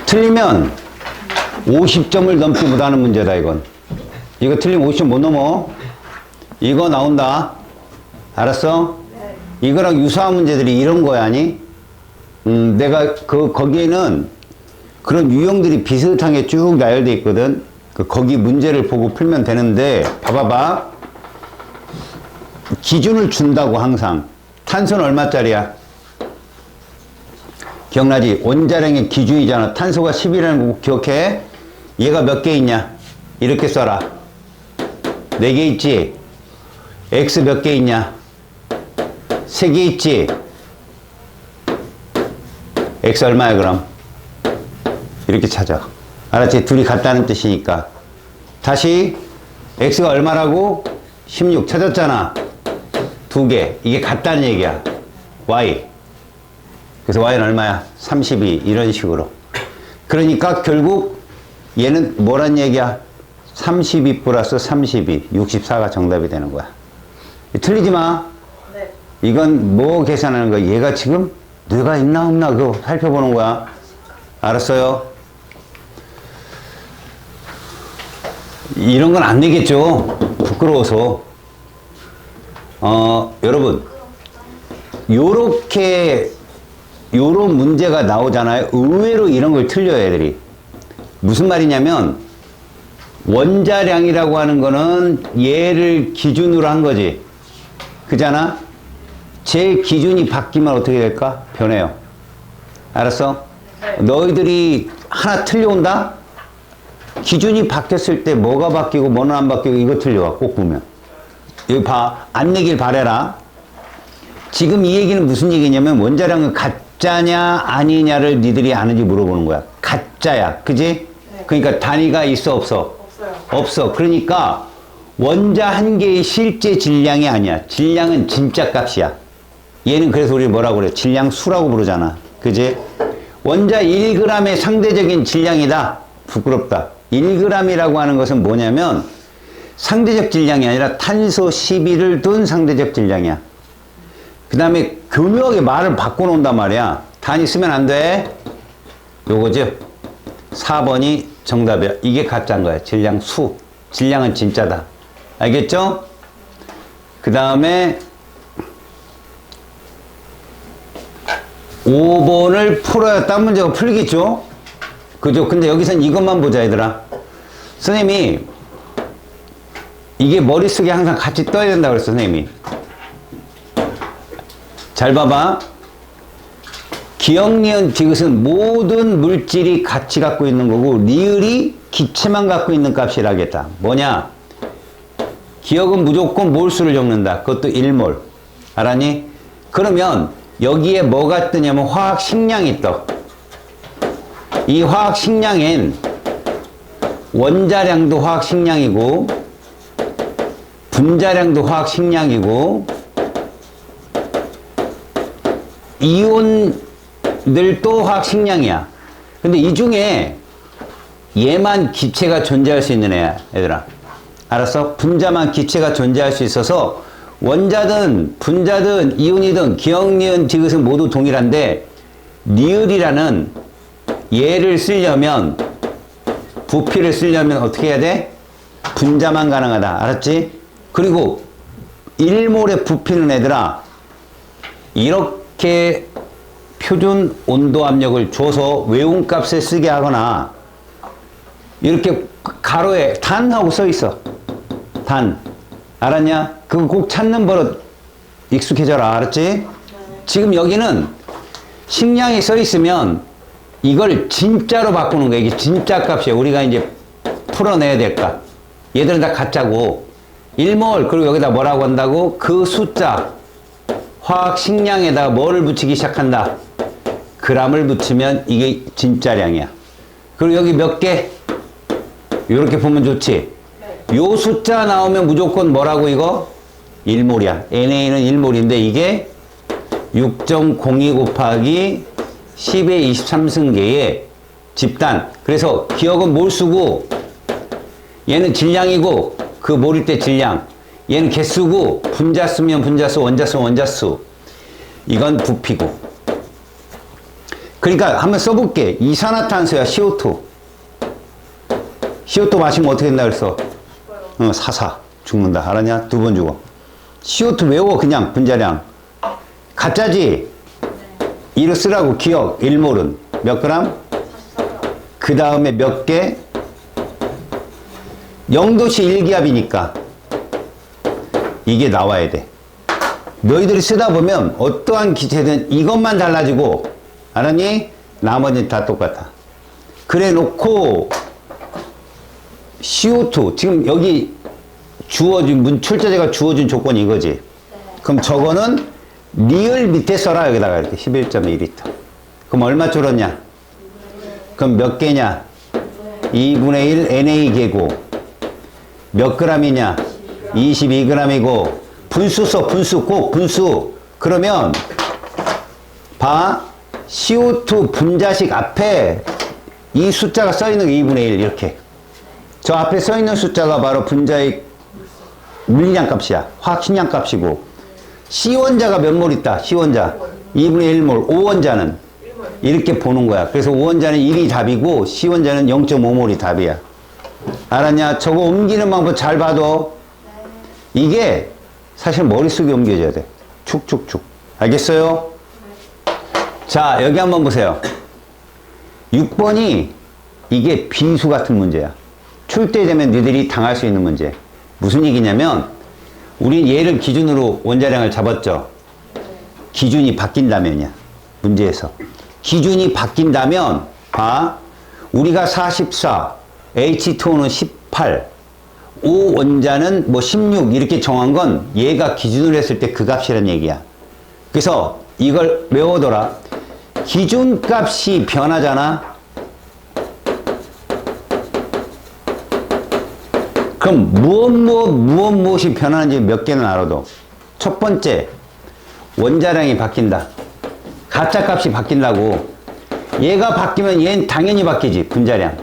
틀리면 50점을 넘지 못하는 문제다, 이건. 이거 틀리면 50점 못 넘어. 이거 나온다. 알았어? 네. 이거랑 유사한 문제들이 이런 거야, 아니? 내가 거기에는 그런 유형들이 비슷한 게 쭉 나열돼 있거든. 거기 문제를 보고 풀면 되는데, 봐봐봐. 기준을 준다고 항상. 탄소는 얼마짜리야? 기억나지? 원자량의 기준이잖아. 탄소가 10이라는 거 기억해? 얘가 몇 개 있냐? 이렇게 써라. 4개 있지? X 몇 개 있냐? 3개 있지? X 얼마야 그럼? 이렇게 찾아. 알았지? 둘이 같다는 뜻이니까. 다시 X가 얼마라고? 16 찾았잖아. 2개. 이게 같다는 얘기야. Y. 그래서 Y는 얼마야? 32. 이런 식으로. 그러니까 결국 얘는 뭐란 얘기야? 32 플러스 32. 64가 정답이 되는 거야. 틀리지 마. 네. 이건 뭐 계산하는 거야? 얘가 지금 뇌가 있나 없나 그거 살펴보는 거야. 알았어요? 이런 건 안 되겠죠. 부끄러워서. 여러분, 요런 문제가 나오잖아요. 의외로 이런 걸 틀려요, 애들이. 무슨 말이냐면, 원자량이라고 하는 거는 얘를 기준으로 한 거지. 그잖아? 제 기준이 바뀌면 어떻게 될까? 변해요. 알았어? 네. 너희들이 하나 틀려온다? 기준이 바뀌었을 때 뭐가 바뀌고 뭐는 안 바뀌고 이거 틀려와. 꼭 보면. 여기 봐. 안 내길 바래라. 지금 이 얘기는 무슨 얘기냐면 원자량은 가짜냐 아니냐를 니들이 아는지 물어보는 거야. 가짜야. 그지? 네. 그러니까 단위가 있어 없어? 없어요. 없어. 그러니까 원자 한 개의 실제 질량이 아니야. 질량은 진짜 값이야. 얘는 그래서 우리 뭐라고 그래? 질량수라고 부르잖아. 그지? 원자 1g의 상대적인 질량이다. 부끄럽다. 1g이라고 하는 것은 뭐냐면 상대적 질량이 아니라 탄소 12를 둔 상대적 질량이야. 그 다음에 교묘하게 말을 바꿔놓는단 말이야. 단위 쓰면 안 돼. 요거죠. 4번이 정답이야. 이게 가짜인 거야. 질량수. 질량은 진짜다. 알겠죠? 그 다음에 5번을 풀어야 딴 문제가 풀리겠죠? 그죠? 근데 여기선 이것만 보자, 얘들아. 선생님이 이게 머릿속에 항상 같이 떠야 된다고 그랬어, 선생님이. 잘 봐봐. 기억, 니은, 디귿은 모든 물질이 같이 갖고 있는 거고, 리을이 기체만 갖고 있는 값이라겠다. 뭐냐? 기억은 무조건 몰수를 적는다. 그것도 1몰. 알았니? 그러면 여기에 뭐가 뜨냐면 화학 식량이 떠. 이 화학 식량엔 원자량도 화학 식량이고 분자량도 화학 식량이고 이온들도 화학 식량이야. 근데 이 중에 얘만 기체가 존재할 수 있는 애야, 얘들아. 알았어? 분자만 기체가 존재할 수 있어서 원자든 분자든 이온이든 기억, 니은, 디귿은 모두 동일한데 리을이라는 얘를 쓰려면 부피를 쓰려면 어떻게 해야 돼? 분자만 가능하다. 알았지? 그리고 1몰의 부피는 얘들아 이렇게 표준 온도 압력을 줘서 외운값에 쓰게 하거나 이렇게 가로에 단하고 써 있어. 단. 알았냐? 그거 꼭 찾는 버릇 익숙해져라. 알았지? 네. 지금 여기는 식량이 써 있으면 이걸 진짜로 바꾸는 거야. 이게 진짜 값이야. 우리가 이제 풀어내야 될 값. 얘들은 다 가짜고 1몰 그리고 여기다 뭐라고 한다고? 그 숫자 화학 식량에다가 뭐를 붙이기 시작한다? g을 붙이면 이게 진짜량이야. 그리고 여기 몇 개? 이렇게 보면 좋지? 네. 요 숫자 나오면 무조건 뭐라고 이거? 1몰이야. Na는 1몰인데 이게 6.02 곱하기 10의 23승계의 집단. 그래서 기억은 몰수고 얘는 질량이고 그 몰일 때 질량. 얘는 개수고 분자수면 분자수, 원자수, 원자수. 이건 부피고. 그러니까 한번 써볼게. 이산화탄소야, CO2. CO2 마시면 어떻게 된다 그랬어? 사사. 죽는다. 알았냐? 두 번 죽어. CO2 외워, 그냥, 분자량. 가짜지? 이로 쓰라고, 기억. 1몰은. 몇 그램? 그 다음에 몇 개? 0도씨 1기압이니까. 이게 나와야 돼. 너희들이 쓰다 보면 어떠한 기체든 이것만 달라지고, 알았니? 나머지는 다 똑같아. 그래 놓고, CO2. 지금 여기 주어진, 출제자가 주어진 조건이 이거지. 네. 그럼 저거는 리을 밑에 써라, 여기다가 이렇게. 11.2L. 그럼 얼마 줄었냐? 그럼 몇 개냐? 2분의 1 NA 개고. 몇 그램이냐? 22g이고. 분수 써, 분수. 꼭 분수. 그러면, 봐. CO2 분자식 앞에 이 숫자가 써있는 게 2분의 1, 이렇게. 저 앞에 써있는 숫자가 바로 분자의 물리량 값이야. 화학식량 값이고. C원자가 몇 몰 있다? C원자. 2분의 1몰. O원자는? 이렇게 보는 거야. 그래서 O원자는 1이 답이고, C원자는 0.5몰이 답이야. 알았냐? 저거 옮기는 방법 잘 봐도. 이게 사실 머릿속에 옮겨져야 돼. 축축축. 알겠어요? 자, 여기 한번 보세요. 6번이 이게 비수 같은 문제야. 출제되면 니들이 당할 수 있는 문제. 무슨 얘기냐면, 우리 얘를 기준으로 원자량을 잡았죠. 기준이 바뀐다면이야. 문제에서. 기준이 바뀐다면, 봐. 우리가 44, H2O는 18, O 원자는 뭐 16 이렇게 정한 건 얘가 기준으로 했을 때 그 값이란 얘기야. 그래서 이걸 외워둬라. 기준값이 변하잖아. 그럼 무엇이 변하는지 몇 개는 알아도. 첫 번째, 원자량이 바뀐다. 가짜값이 바뀐다고. 얘가 바뀌면 얘는 당연히 바뀌지, 분자량.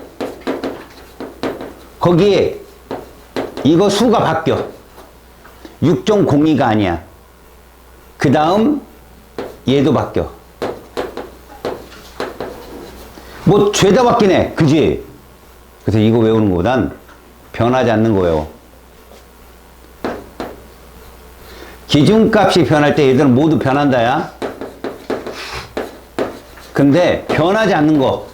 거기에 이거 수가 바뀌어. 6.02가 아니야. 그 다음 얘도 바뀌어. 뭐 죄다 바뀌네, 그지? 그래서 이거 외우는 것보단 변하지 않는 거 외워. 기준값이 변할 때 얘들은 모두 변한다야. 근데 변하지 않는 거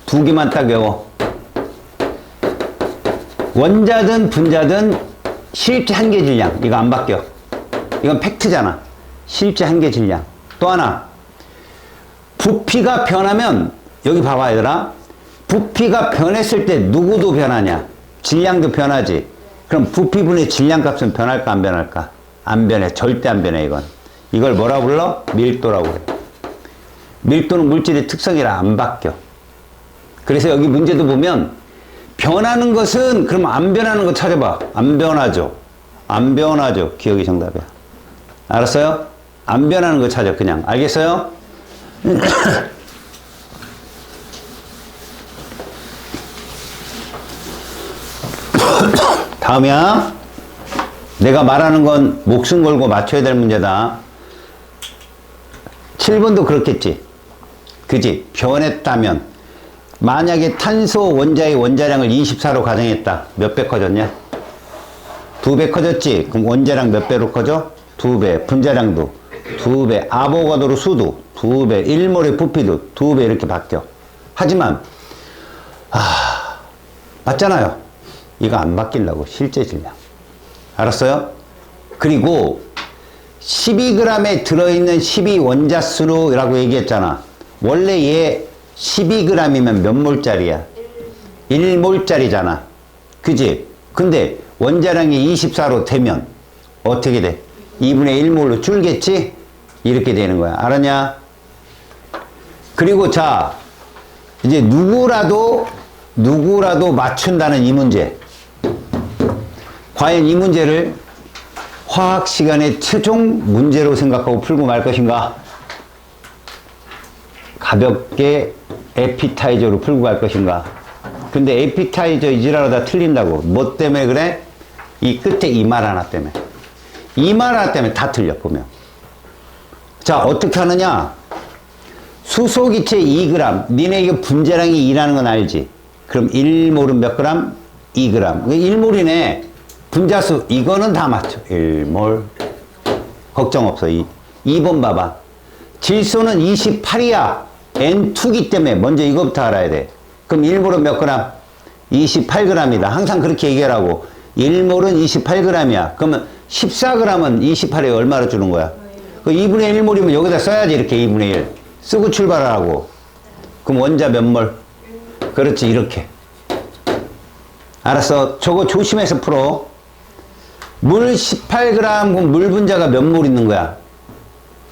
두 개만 딱 외워. 원자든 분자든 실제 한계 질량. 이거 안 바뀌어. 이건 팩트잖아. 실제 한계 질량. 또 하나, 부피가 변하면, 여기 봐봐 얘들아. 부피가 변했을 때 누구도 변하냐? 질량도 변하지. 그럼 부피분의 질량값은 변할까 안 변할까? 안 변해. 절대 안 변해 이건. 이걸 뭐라고 불러? 밀도라고 그래. 밀도는 물질의 특성이라 안 바뀌어. 그래서 여기 문제도 보면 변하는 것은, 그럼 안 변하는 거 찾아봐. 안 변하죠. 안 변하죠. 기억이 정답이야. 알았어요? 안 변하는 거 찾아 그냥. 알겠어요? 다음이야. 내가 말하는 건 목숨 걸고 맞춰야 될 문제다. 7번도 그렇겠지. 그지? 변했다면. 만약에 탄소 원자의 원자량을 24로 가정했다. 몇 배 커졌냐? 2배 커졌지? 그럼 원자량 몇 배로 커져? 2배. 분자량도 2배. 아보가드로 수도 2배. 1몰의 부피도 2배 이렇게 바뀌어. 하지만, 맞잖아요. 이거 안 바뀌려고. 실제 질량. 알았어요? 그리고 12g에 들어있는 12원자수로라고 얘기했잖아. 원래 얘 12g이면 몇 몰짜리야? 1몰짜리잖아. 그지? 근데 원자량이 24로 되면 어떻게 돼? 2분의 1몰로 줄겠지? 이렇게 되는 거야. 알았냐? 그리고 자, 이제 누구라도 맞춘다는 이 문제. 과연 이 문제를 화학 시간의 최종 문제로 생각하고 풀고 말 것인가? 가볍게 에피타이저로 풀고 갈 것인가? 근데 에피타이저 이지라로 다 틀린다고. 뭐 때문에 그래? 이 끝에 이 말 하나 때문에. 이 말 하나 때문에 다 틀려, 보면. 자, 어떻게 하느냐? 수소기체 2g. 니네 이거 분자량이 2라는 건 알지? 그럼 1몰은 몇 그램? 2g. 1몰이네. 분자수 이거는 다 맞죠. 1몰. 걱정 없어. 2번 봐봐. 질소는 28이야. N2기 때문에 먼저 이거부터 알아야 돼. 그럼 1몰은 몇 그램? 28g이다. 항상 그렇게 얘기하라고. 1몰은 28g이야. 그러면 14g은 28에 얼마로 주는 거야? 그 2분의 1몰이면 여기다 써야지. 이렇게 2분의 1. 쓰고 출발하라고. 그럼 원자 몇 몰? 그렇지. 이렇게. 알았어. 저거 조심해서 풀어. 물 18g, 그럼 물 분자가 몇 몰 있는 거야?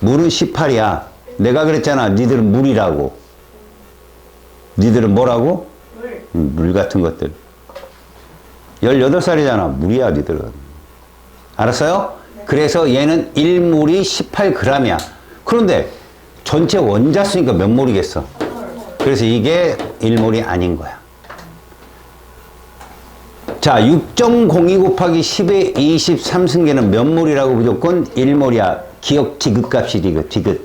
물은 18이야. 내가 그랬잖아. 니들은 물이라고. 니들은 뭐라고? 물 같은 것들. 18살이잖아. 물이야, 니들은. 알았어요? 네. 그래서 얘는 1몰이 18g이야. 그런데 전체 원자수니까 몇 몰이겠어? 그래서 이게 1몰이 아닌 거야. 자, 6.02 곱하기 10의 23승계는 몇 몰이라고 무조건 1몰이야. 기억 디귿값이 디귿.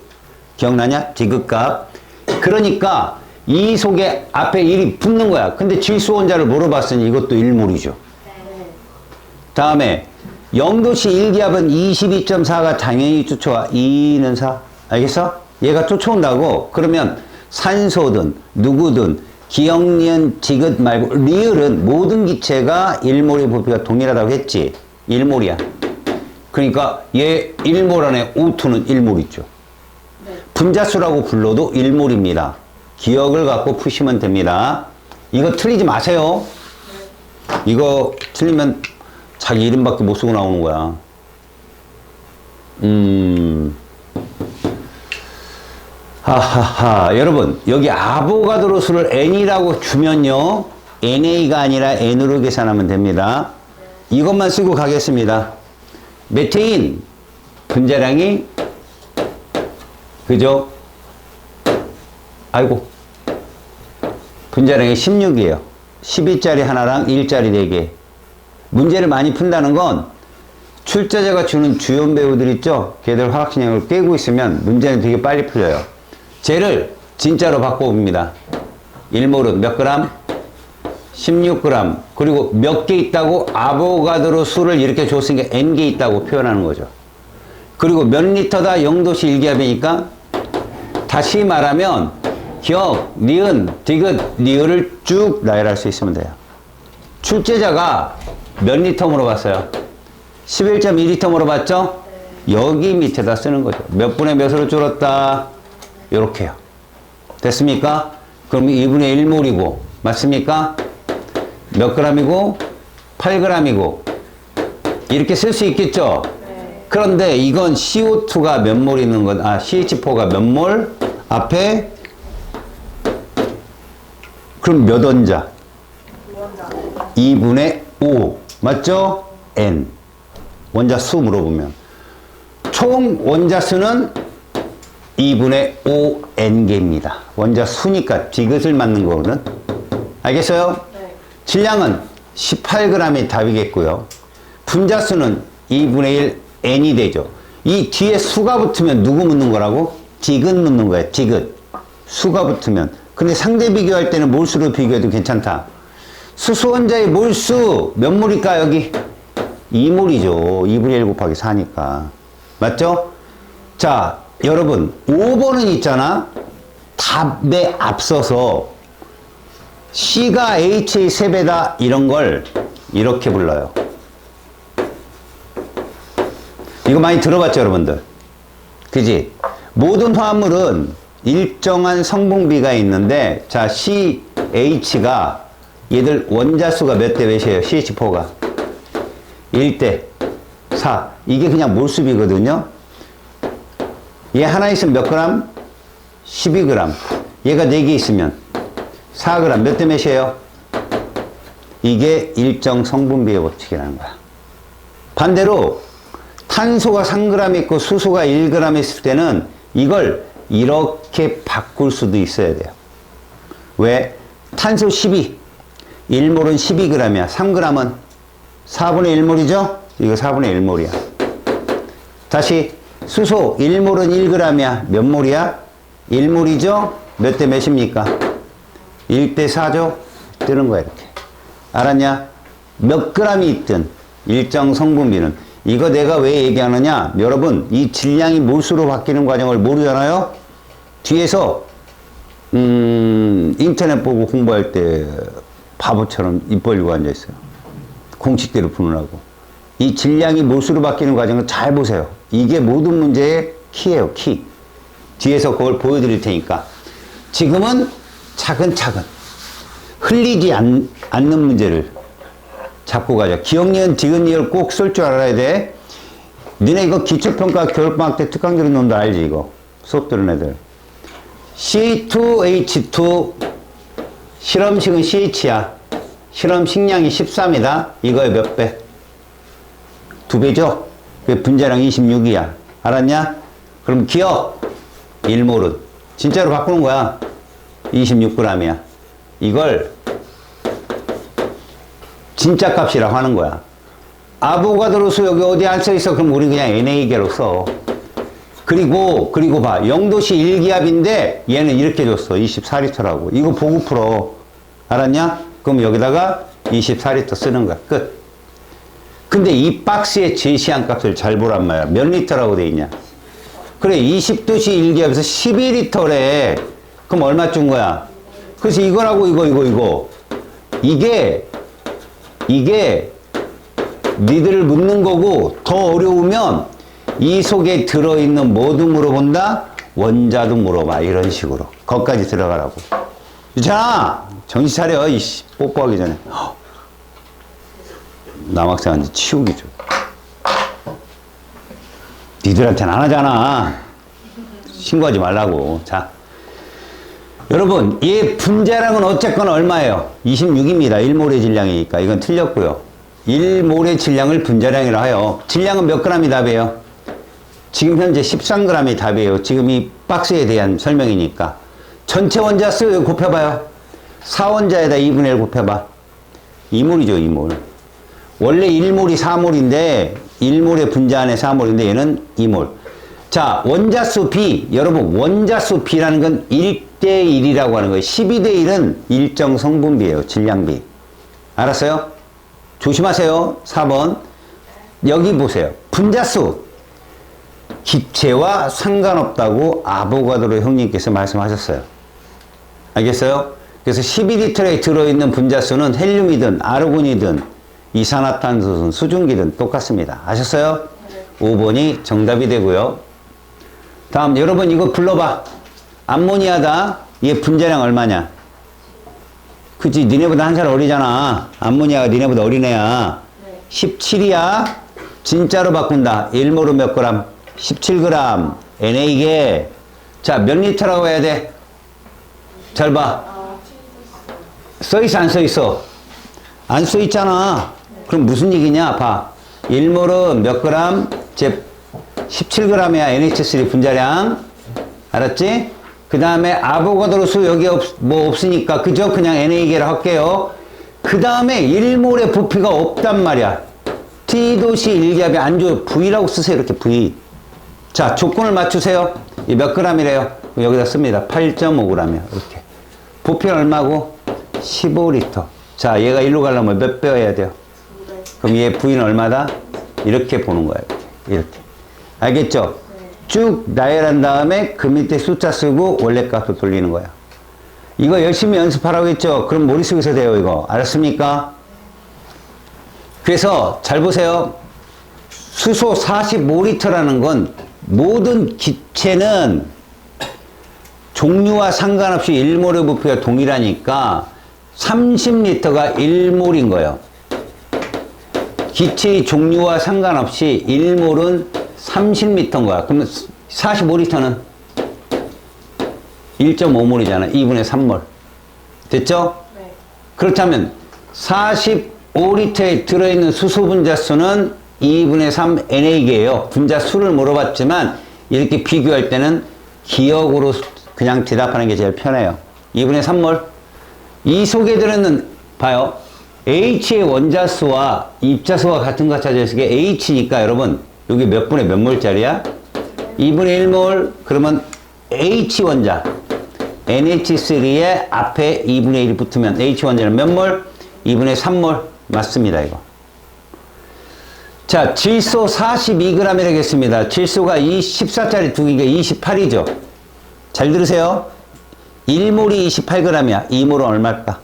기억나냐? 디귿값. 그러니까 이 속에 앞에 1이 붙는 거야. 근데 질소 원자를 물어봤으니 이것도 1몰이죠. 다음에 0도씨 1기압은 22.4가 당연히 쫓아와. 2는 4. 알겠어? 얘가 쫓아온다고. 그러면 산소든 누구든 기억, 니은, 디귿 말고 리을은 모든 기체가 1몰의 부피가 동일하다고 했지. 1몰이야. 그러니까 얘 1몰 안에 O2는 1몰 있죠. 분자수라고 불러도 1몰입니다. 기억을 갖고 푸시면 됩니다. 이거 틀리지 마세요. 이거 틀리면 자기 이름밖에 못 쓰고 나오는 거야. 하하하. 여러분, 여기 아보가드로 수를 n이라고 주면요. na가 아니라 n으로 계산하면 됩니다. 이것만 쓰고 가겠습니다. 메테인 분자량이 그죠? 아이고. 분자량이 16이에요. 12짜리 하나랑 1짜리 4개. 문제를 많이 푼다는 건 출제자가 주는 주연 배우들 있죠? 걔들 화학신형을 깨고 있으면 문제는 되게 빨리 풀려요. 쟤를 진짜로 바꿔봅니다. 1몰은 몇 그램? 16g. 그리고 몇 개 있다고? 아보가드로 수를 이렇게 줬으니까 n개 있다고 표현하는 거죠. 그리고 몇 리터다? 0도씨 1기압이니까 다시 말하면 기억, 니은, 디귿, 리을을 쭉 나열할 수 있으면 돼요. 출제자가 몇 리터 물어봤어요? 11.2리터 물어봤죠? 여기 밑에다 쓰는 거죠. 몇 분의 몇으로 줄었다? 요렇게요. 됐습니까? 그럼 2분의 1몰이고 맞습니까? 몇 g이고 8g이고 이렇게 쓸 수 있겠죠? 그런데 이건 CO2가 몇 몰 있는 건, CH4가 몇 몰? 앞에 그럼 몇 원자? 2분의 5 맞죠? N 원자 수 물어보면 총 원자 수는 2분의 5N개입니다. 원자 수니까 디귿을 맞는 거거든. 알겠어요? 네. 질량은 18g이 답이겠고요. 분자 수는 2분의 1 N이 되죠. 이 뒤에 수가 붙으면 누구 묻는 거라고? 디귿 묻는 거야. 디귿. 수가 붙으면. 근데 상대 비교할 때는 몰수로 비교해도 괜찮다. 수소 원자의 몰수 몇 몰일까 여기? 2몰이죠. 2분의 1 곱하기 4니까. 맞죠? 자, 여러분 5번은 있잖아. 답에 앞서서 C가 H의 3배다 이런 걸 이렇게 불러요. 이거 많이 들어봤죠 여러분들? 그지? 모든 화합물은 일정한 성분비가 있는데 자 CH가 얘들 원자수가 몇 대 몇이에요? CH4가 1대 4. 이게 그냥 몰수비거든요. 얘 하나 있으면 몇 그램? 12g. 얘가 4개 있으면 4g. 몇 대 몇이에요? 이게 일정 성분비의 법칙이라는 거야. 반대로 탄소가 3g 있고 수소가 1g 있을 때는 이걸 이렇게 바꿀 수도 있어야 돼요. 왜? 탄소 12. 1몰은 12g이야. 3g은 4분의 1몰이죠? 이거 4분의 1몰이야. 다시 수소 1몰은 1g이야. 몇 몰이야? 1몰이죠? 몇 대 몇입니까? 1대 4죠? 뜨는 거야, 이렇게. 알았냐? 몇 g이 있든 일정 성분비는. 이거 내가 왜 얘기하느냐? 여러분, 이 질량이 몰수로 바뀌는 과정을 모르잖아요? 뒤에서, 인터넷 보고 공부할 때 바보처럼 입 벌리고 앉아있어요. 공식대로 푸느라고. 이 질량이 몰수로 바뀌는 과정을 잘 보세요. 이게 모든 문제의 키예요, 키. 뒤에서 그걸 보여드릴 테니까. 지금은 차근차근 흘리지 않는 문제를 잡고 가자. 기억니은, 디귿니을 꼭 쓸 줄 알아야 돼. 니네 이거 기초평가 겨울방학 때 특강들은 놈들 알지, 이거? 수업 들은 애들. C2H2 실험식은 CH야. 실험식량이 13이다. 이거의 몇 배? 2배죠? 그 분자량 26이야. 알았냐? 그럼 기억 1몰은 진짜로 바꾸는 거야. 26g이야. 이걸 진짜 값이라고 하는 거야. 아보가드로수 여기 어디 안 써 있어? 그럼 우리 그냥 NA계로 써. 그리고 봐. 0도씨 1기압인데 얘는 이렇게 줬어. 24리터라고. 이거 보고 풀어. 알았냐? 그럼 여기다가 24리터 쓰는 거야. 끝. 근데 이 박스에 제시한 값을 잘 보란 말이야. 몇 리터라고 돼 있냐? 그래, 20도씨 1기압에서 12리터래. 그럼 얼마 준 거야? 그래서 이거라고 이거. 이게 니들을 묻는 거고, 더 어려우면 이 속에 들어있는 뭐도 물어본다? 원자도 물어봐. 이런 식으로. 거기까지 들어가라고. 있잖아! 정신 차려. 이씨, 뽀뽀하기 전에. 남학생한테 치우기 좀. 니들한테는 안 하잖아. 신고하지 말라고. 자. 여러분, 얘 분자량은 어쨌거나 얼마예요? 26입니다. 1몰의 질량이니까. 이건 틀렸고요. 1몰의 질량을 분자량이라 해요. 질량은 몇 g이 답이에요? 지금 현재 13g이 답이에요. 지금 이 박스에 대한 설명이니까. 전체 원자수 곱해봐요. 4원자에다 2분의 1 곱해봐. 2몰이죠, 2몰. 원래 1몰이 4몰인데 1몰의 분자 안에 4몰인데 얘는 2몰. 자, 원자수 B. 여러분, 원자수 B라는 건 1대1이라고 하는 거예요. 12대1은 일정 성분비예요. 질량비. 알았어요? 조심하세요. 4번. 여기 보세요. 분자수. 기체와 상관없다고 아보가드로 형님께서 말씀하셨어요. 알겠어요? 그래서 12리터에 들어있는 분자수는 헬륨이든 아르곤이든 이산화탄소든 수증기든 똑같습니다. 아셨어요? 5번이 정답이 되고요. 다음 여러분 이거 불러봐. 암모니아다. 얘 분자량 얼마냐? 그치, 니네보다 한 살 어리잖아. 암모니아가 니네보다 어린애야. 17이야. 진짜로 바꾼다. 1몰은 몇 그램? 17g. NA계. 자, 몇 리터라고 해야 돼? 잘 봐. 써있어, 안 써있어? 안 써있잖아. 그럼 무슨 얘기냐? 봐. 1몰은 몇 그램? 17g이야. NH3 분자량. 알았지? 그 다음에 아보가드로수 여기 없으니까 그죠? 그냥 NA계로 할게요. 그 다음에 1몰의 부피가 없단 말이야. T도시 1기압이 안 줘. V라고 쓰세요. 이렇게 V. 자, 조건을 맞추세요. 이 몇 g이래요? 여기다 씁니다. 8.5g이야. 이렇게. 부피는 얼마고? 15리터. 자, 얘가 일로 가려면 몇 배여야 돼요? 그럼 얘 V는 얼마다? 이렇게 보는 거야. 이렇게. 알겠죠? 쭉 나열한 다음에 그 밑에 숫자 쓰고 원래 값을 돌리는 거야. 이거 열심히 연습하라고 했죠? 그럼 머릿속에서 돼요, 이거. 알았습니까? 그래서 잘 보세요. 수소 45리터라는 건 모든 기체는 종류와 상관없이 1몰의 부피가 동일하니까 30리터가 1몰인 거예요. 기체의 종류와 상관없이 1몰은 30리터인 거야. 그러면 45리터는 1.5몰이잖아. 2분의 3몰. 됐죠? 네. 그렇다면 45리터에 들어있는 수소 분자수는 2분의 3 NA계예요. 분자수를 물어봤지만 이렇게 비교할 때는 기억으로 그냥 대답하는 게 제일 편해요. 2분의 3몰. 이 속에 들어있는 봐요. H의 원자수와 입자수와 같은 거 찾아서 이게 H니까 여러분 여기 몇 분의 몇 몰짜리야? 2분의 1몰. 그러면 H 원자. NH3에 앞에 2분의 1이 붙으면 H 원자는 몇 몰? 2분의 3몰. 맞습니다, 이거. 자, 질소 42g이 되겠습니다. 질소가 14짜리 두 개가 28이죠. 잘 들으세요. 1몰이 28g이야. 2몰은 얼마일까?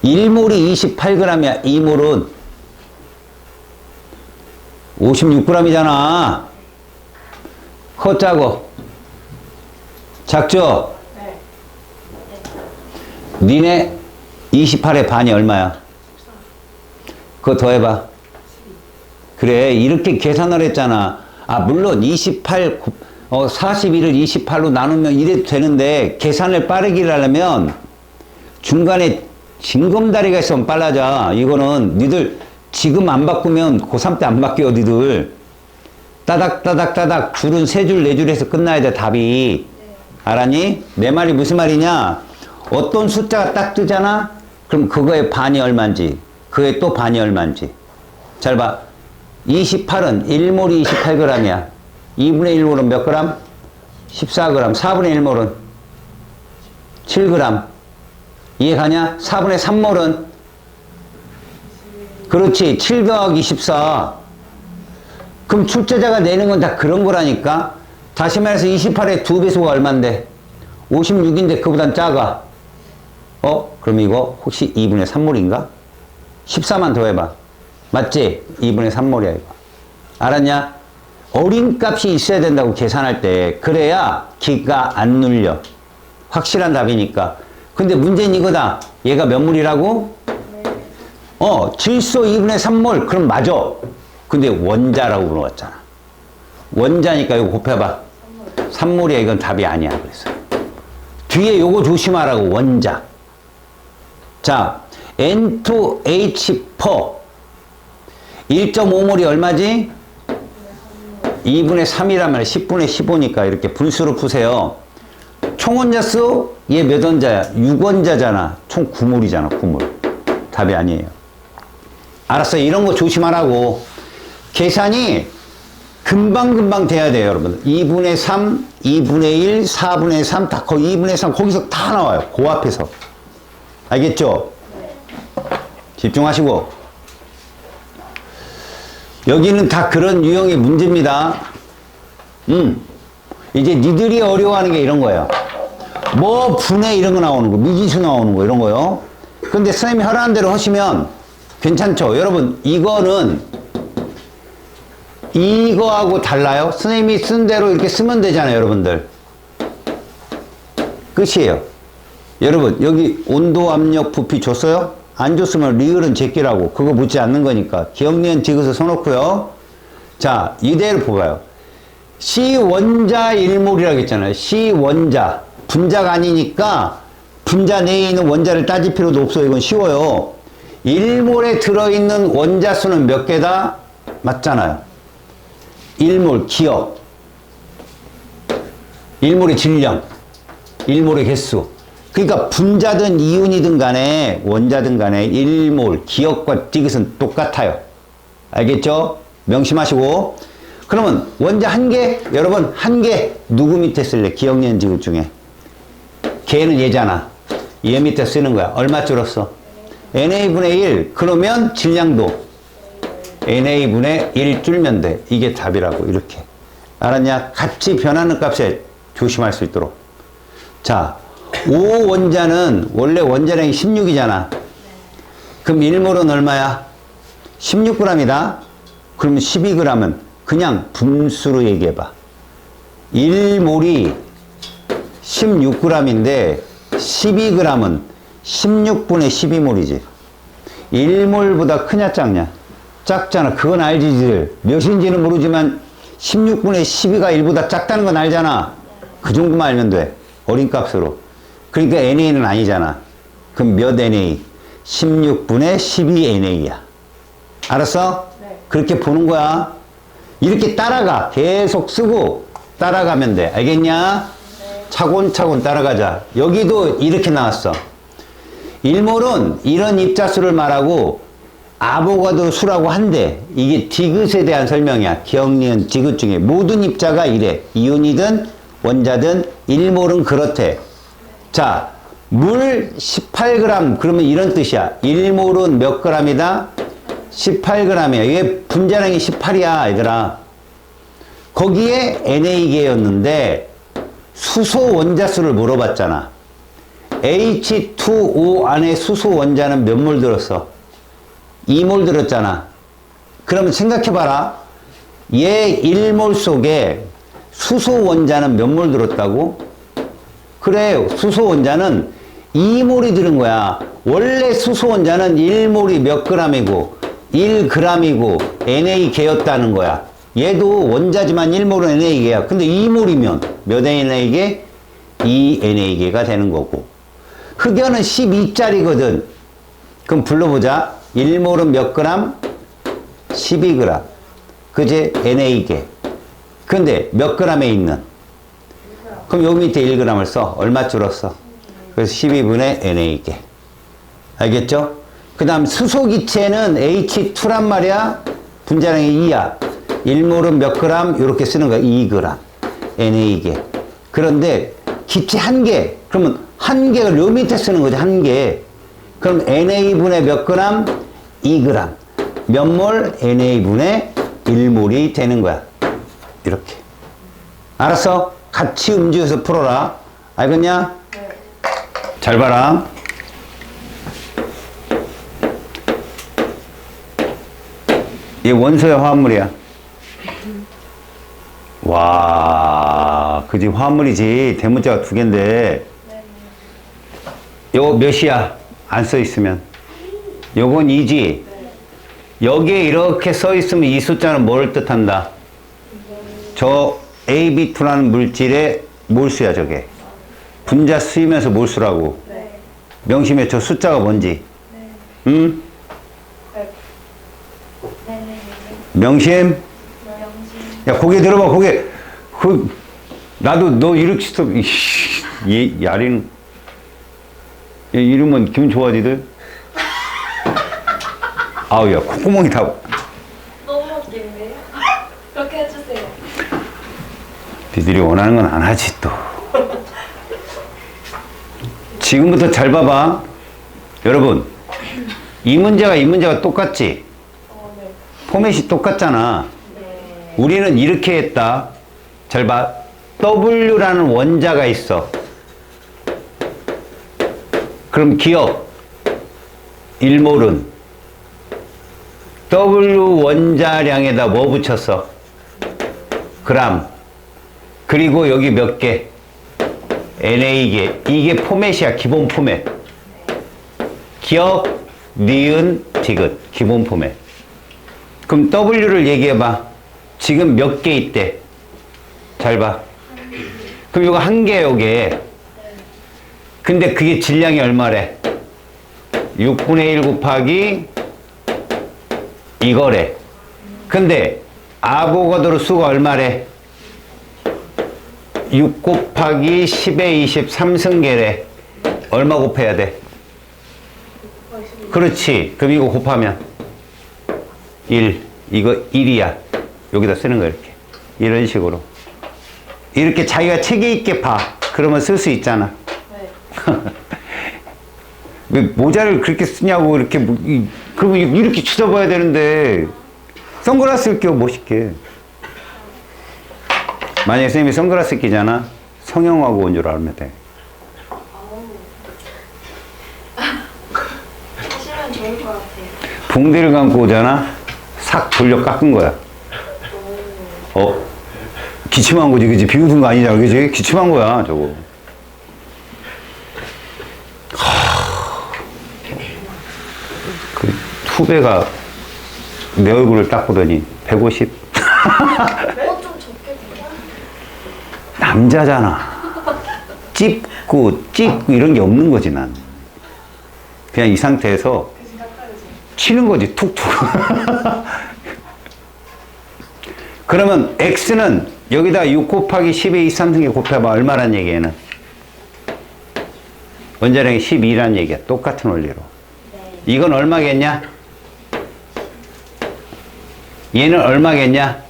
1몰이 28g이야. 2몰은 56g이잖아. 커 작어? 작죠? 네. 니네 28의 반이 얼마야? 그거 더해봐. 그래, 이렇게 계산을 했잖아. 아, 물론 41을 28로 나누면 이래도 되는데, 계산을 빠르게 하려면 중간에 징검다리가 있으면 빨라져. 이거는 니들 지금 안 바꾸면 고3 때 안 바뀌어, 니들. 따닥따닥따닥 줄은 3줄, 4줄 해서 끝나야 돼, 답이. 알았니? 내 말이 무슨 말이냐? 어떤 숫자가 딱 뜨잖아? 그럼 그거의 반이 얼마인지, 그거의 또 반이 얼마인지. 잘 봐. 28은 1몰이 28g이야. 2분의 1몰은 몇 그램? 14g. 4분의 1몰은 7g. 이해가냐? 4분의 3몰은? 그렇지. 7 더하기 14. 그럼 출제자가 내는 건 다 그런 거라니까? 다시 말해서 28의 2배수가 얼만데? 56인데 그보단 작아. 그럼 이거 혹시 2분의 3몰인가? 14만 더 해봐. 맞지? 2분의 3몰이야, 이거. 알았냐? 어린 값이 있어야 된다고 계산할 때. 그래야 기가 안 눌려. 확실한 답이니까. 근데 문제는 이거다. 얘가 몇 몰이라고? 질소 2분의 3몰. 그럼 맞아. 근데 원자라고 물어봤잖아. 원자니까 이거 곱해봐. 3몰이야. 이건 답이 아니야. 그래서. 뒤에 요거 조심하라고. 원자. 자, N2H4 1.5몰이 얼마지? 2분의 3이란 말이야. 10분의 15니까 이렇게 분수로 푸세요. 총원자수 얘 몇 원자야? 6원자잖아. 총 9몰이잖아. 9몰. 답이 아니에요. 알았어. 이런 거 조심하라고. 계산이 금방금방 돼야 돼요, 여러분. 2분의 3, 2분의 1, 4분의 3, 다 거의 2분의 3 거기서 다 나와요. 그 앞에서. 알겠죠? 집중하시고. 여기는 다 그런 유형의 문제입니다. 이제 니들이 어려워하는 게 이런 거예요. 뭐 분해 이런 거 나오는 거, 미지수 나오는 거 이런 거요. 근데 선생님이 하라는 대로 하시면 괜찮죠? 여러분, 이거는 이거하고 달라요. 선생님이 쓴 대로 이렇게 쓰면 되잖아요, 여러분들. 끝이에요. 여러분, 여기 온도, 압력, 부피 줬어요? 안 줬으면 리을은 제끼라고. 그거 묻지 않는 거니까. 기억, 니은, 디귿을 써놓고요. 자, 이대로 봐봐요. C 원자 1몰이라고 했잖아요. C 원자. 분자가 아니니까 분자 내에 있는 원자를 따질 필요도 없어요. 이건 쉬워요. 1몰에 들어있는 원자 수는 몇 개다? 맞잖아요. 1몰 기억. 1몰의 질량. 1몰의 개수. 그러니까 분자든 이온이든 간에 원자든 간에 1몰 기억과 디귿은 똑같아요. 알겠죠? 명심하시고. 그러면 원자 한 개? 여러분 한 개 누구 밑에 쓸래? 기억, 니은, 디귿 중에. 걔는 얘잖아. 얘 밑에 쓰는 거야. 얼마 줄었어? NA분의 1. 그러면 질량도 NA분의 1 줄면 돼. 이게 답이라고. 이렇게. 알았냐? 같이 변하는 값에 조심할 수 있도록. 자, 5 원자는 원래 원자량이 16이잖아. 그럼 1몰은 얼마야? 16g이다. 그러면 12g은 그냥 분수로 얘기해봐. 1몰이 16g인데 12g은 16분의 12몰이지. 1몰보다 크냐 작냐? 작잖아. 그건 알지. 몇인지는 모르지만 16분의 12가 1보다 작다는 건 알잖아. 그 정도만 알면 돼. 어린 값으로. 그러니까 NA는 아니잖아. 그럼 몇 NA? 16분의 12NA야. 알았어? 네. 그렇게 보는 거야. 이렇게 따라가. 계속 쓰고 따라가면 돼. 알겠냐? 네. 차곤차곤 따라가자. 여기도 이렇게 나왔어. 1몰은 이런 입자수를 말하고 아보가드로 수라고 한대. 이게 디귿에 대한 설명이야. 기억, 니은, 디귿 중에 모든 입자가 이래. 이온이든 원자든 일몰은 그렇대. 자, 물 18g 그러면 이런 뜻이야. 1몰은 몇 g이다? 18g이야. 이게 분자량이 18이야, 얘들아. 거기에 NA계였는데 수소 원자수를 물어봤잖아. H2O 안에 수소 원자는 몇 몰 들었어? 2몰 들었잖아. 그러면 생각해봐라. 얘 1몰 속에 수소 원자는 몇 몰 들었다고? 그래, 수소 원자는 2몰이 들은 거야. 원래 수소 원자는 1몰이 몇 g이고 1g이고 NA계였다는 거야. 얘도 원자지만 1몰은 NA계야. 근데 2몰이면 몇 NA계? 2NA계가 되는 거고. 흑연은 12짜리거든. 그럼 불러보자. 1몰은 몇 그램? 12g. 그지? NA계. 근데 몇 g에 있는? 그럼 요 밑에 1g을 써. 얼마 줄었어? 그래서 12분의 NA계. 알겠죠? 그 다음 수소기체는 H2란 말이야. 분자량이 2야. 1몰은 몇 그램? 이렇게 쓰는 거야. 2g. NA계. 그런데 기체 한 개. 그러면 한 개를 요 밑에 쓰는 거지. 한 개. 그럼 NA분의 몇 그램? 2g. 몇 몰? NA분의 1몰이 되는 거야. 이렇게. 알았어? 같이 음주해서 풀어라. 알겠냐? 네. 잘 봐라. 얘 원소의 화합물이야. 와, 그지? 화합물이지. 대문자가 두 개인데. 요거 몇이야? 안 써 있으면. 요건 2지. 여기에 이렇게 써 있으면 이 숫자는 뭘 뜻한다? 저 AB2라는 물질의 몰수야, 저게. 분자 수이면서 몰수라고. 명심해, 저 숫자가 뭔지. 응? 명심? 야, 고개 들어봐, 고개. 나도 너 이렇게 스톱. 야린. 얘 이러면 기분 좋아지들? 아우, 야, 콧구멍이 다. 너무 웃긴데요? 그렇게 해주세요. 니들이 원하는 건 안 하지, 또. 지금부터 잘 봐봐. 여러분, 이 문제가 똑같지? 네. 포맷이 똑같잖아. 네. 우리는 이렇게 했다. 잘 봐. W라는 원자가 있어. 그럼 기억. 1몰은 W 원자량에다 뭐 붙였어? 그람. 그리고 여기 몇 개? NA계. 이게 포맷이야. 기본 포맷. 기억, 니은, 디귿. 기본 포맷. 그럼 W를 얘기해봐. 지금 몇 개 있대? 잘 봐. 그럼 이거 한 개, 요게. 근데 그게 질량이 얼마래? 6분의 1 곱하기 이거래. 근데 아보가드로 수가 얼마래? 6 곱하기 10의 23승계래. 얼마 곱해야 돼? 그렇지. 그럼 이거 곱하면 1. 이거 1이야. 여기다 쓰는 거야, 이렇게. 이런 식으로. 이렇게 자기가 체계 있게 봐. 그러면 쓸 수 있잖아. 네. 왜 모자를 그렇게 쓰냐고, 이렇게. 그러면 이렇게 쳐다봐야 되는데, 선글라스를 껴, 멋있게. 만약에 선생님이 선글라스 끼잖아? 성형하고 온 줄 알면 돼. 하시면 좋을 것 같아요. 붕대를 감고 오잖아? 싹 돌려 깎은 거야. 기침한 거지, 그지? 비웃은 거 아니냐, 그지? 기침한 거야, 저거. 그 후배가 내 얼굴을 딱 보더니 150? 좀 적게 돼요? 남자잖아. 찝고 이런 게 없는 거지, 난. 그냥 이 상태에서 치는 거지, 툭툭. 그러면 X는 여기다 6 곱하기 10의 23승계 곱해봐. 얼마란 얘기에는? 원자량이 12란 얘기야. 똑같은 원리로. 네. 이건 얼마겠냐? 얘는 얼마겠냐?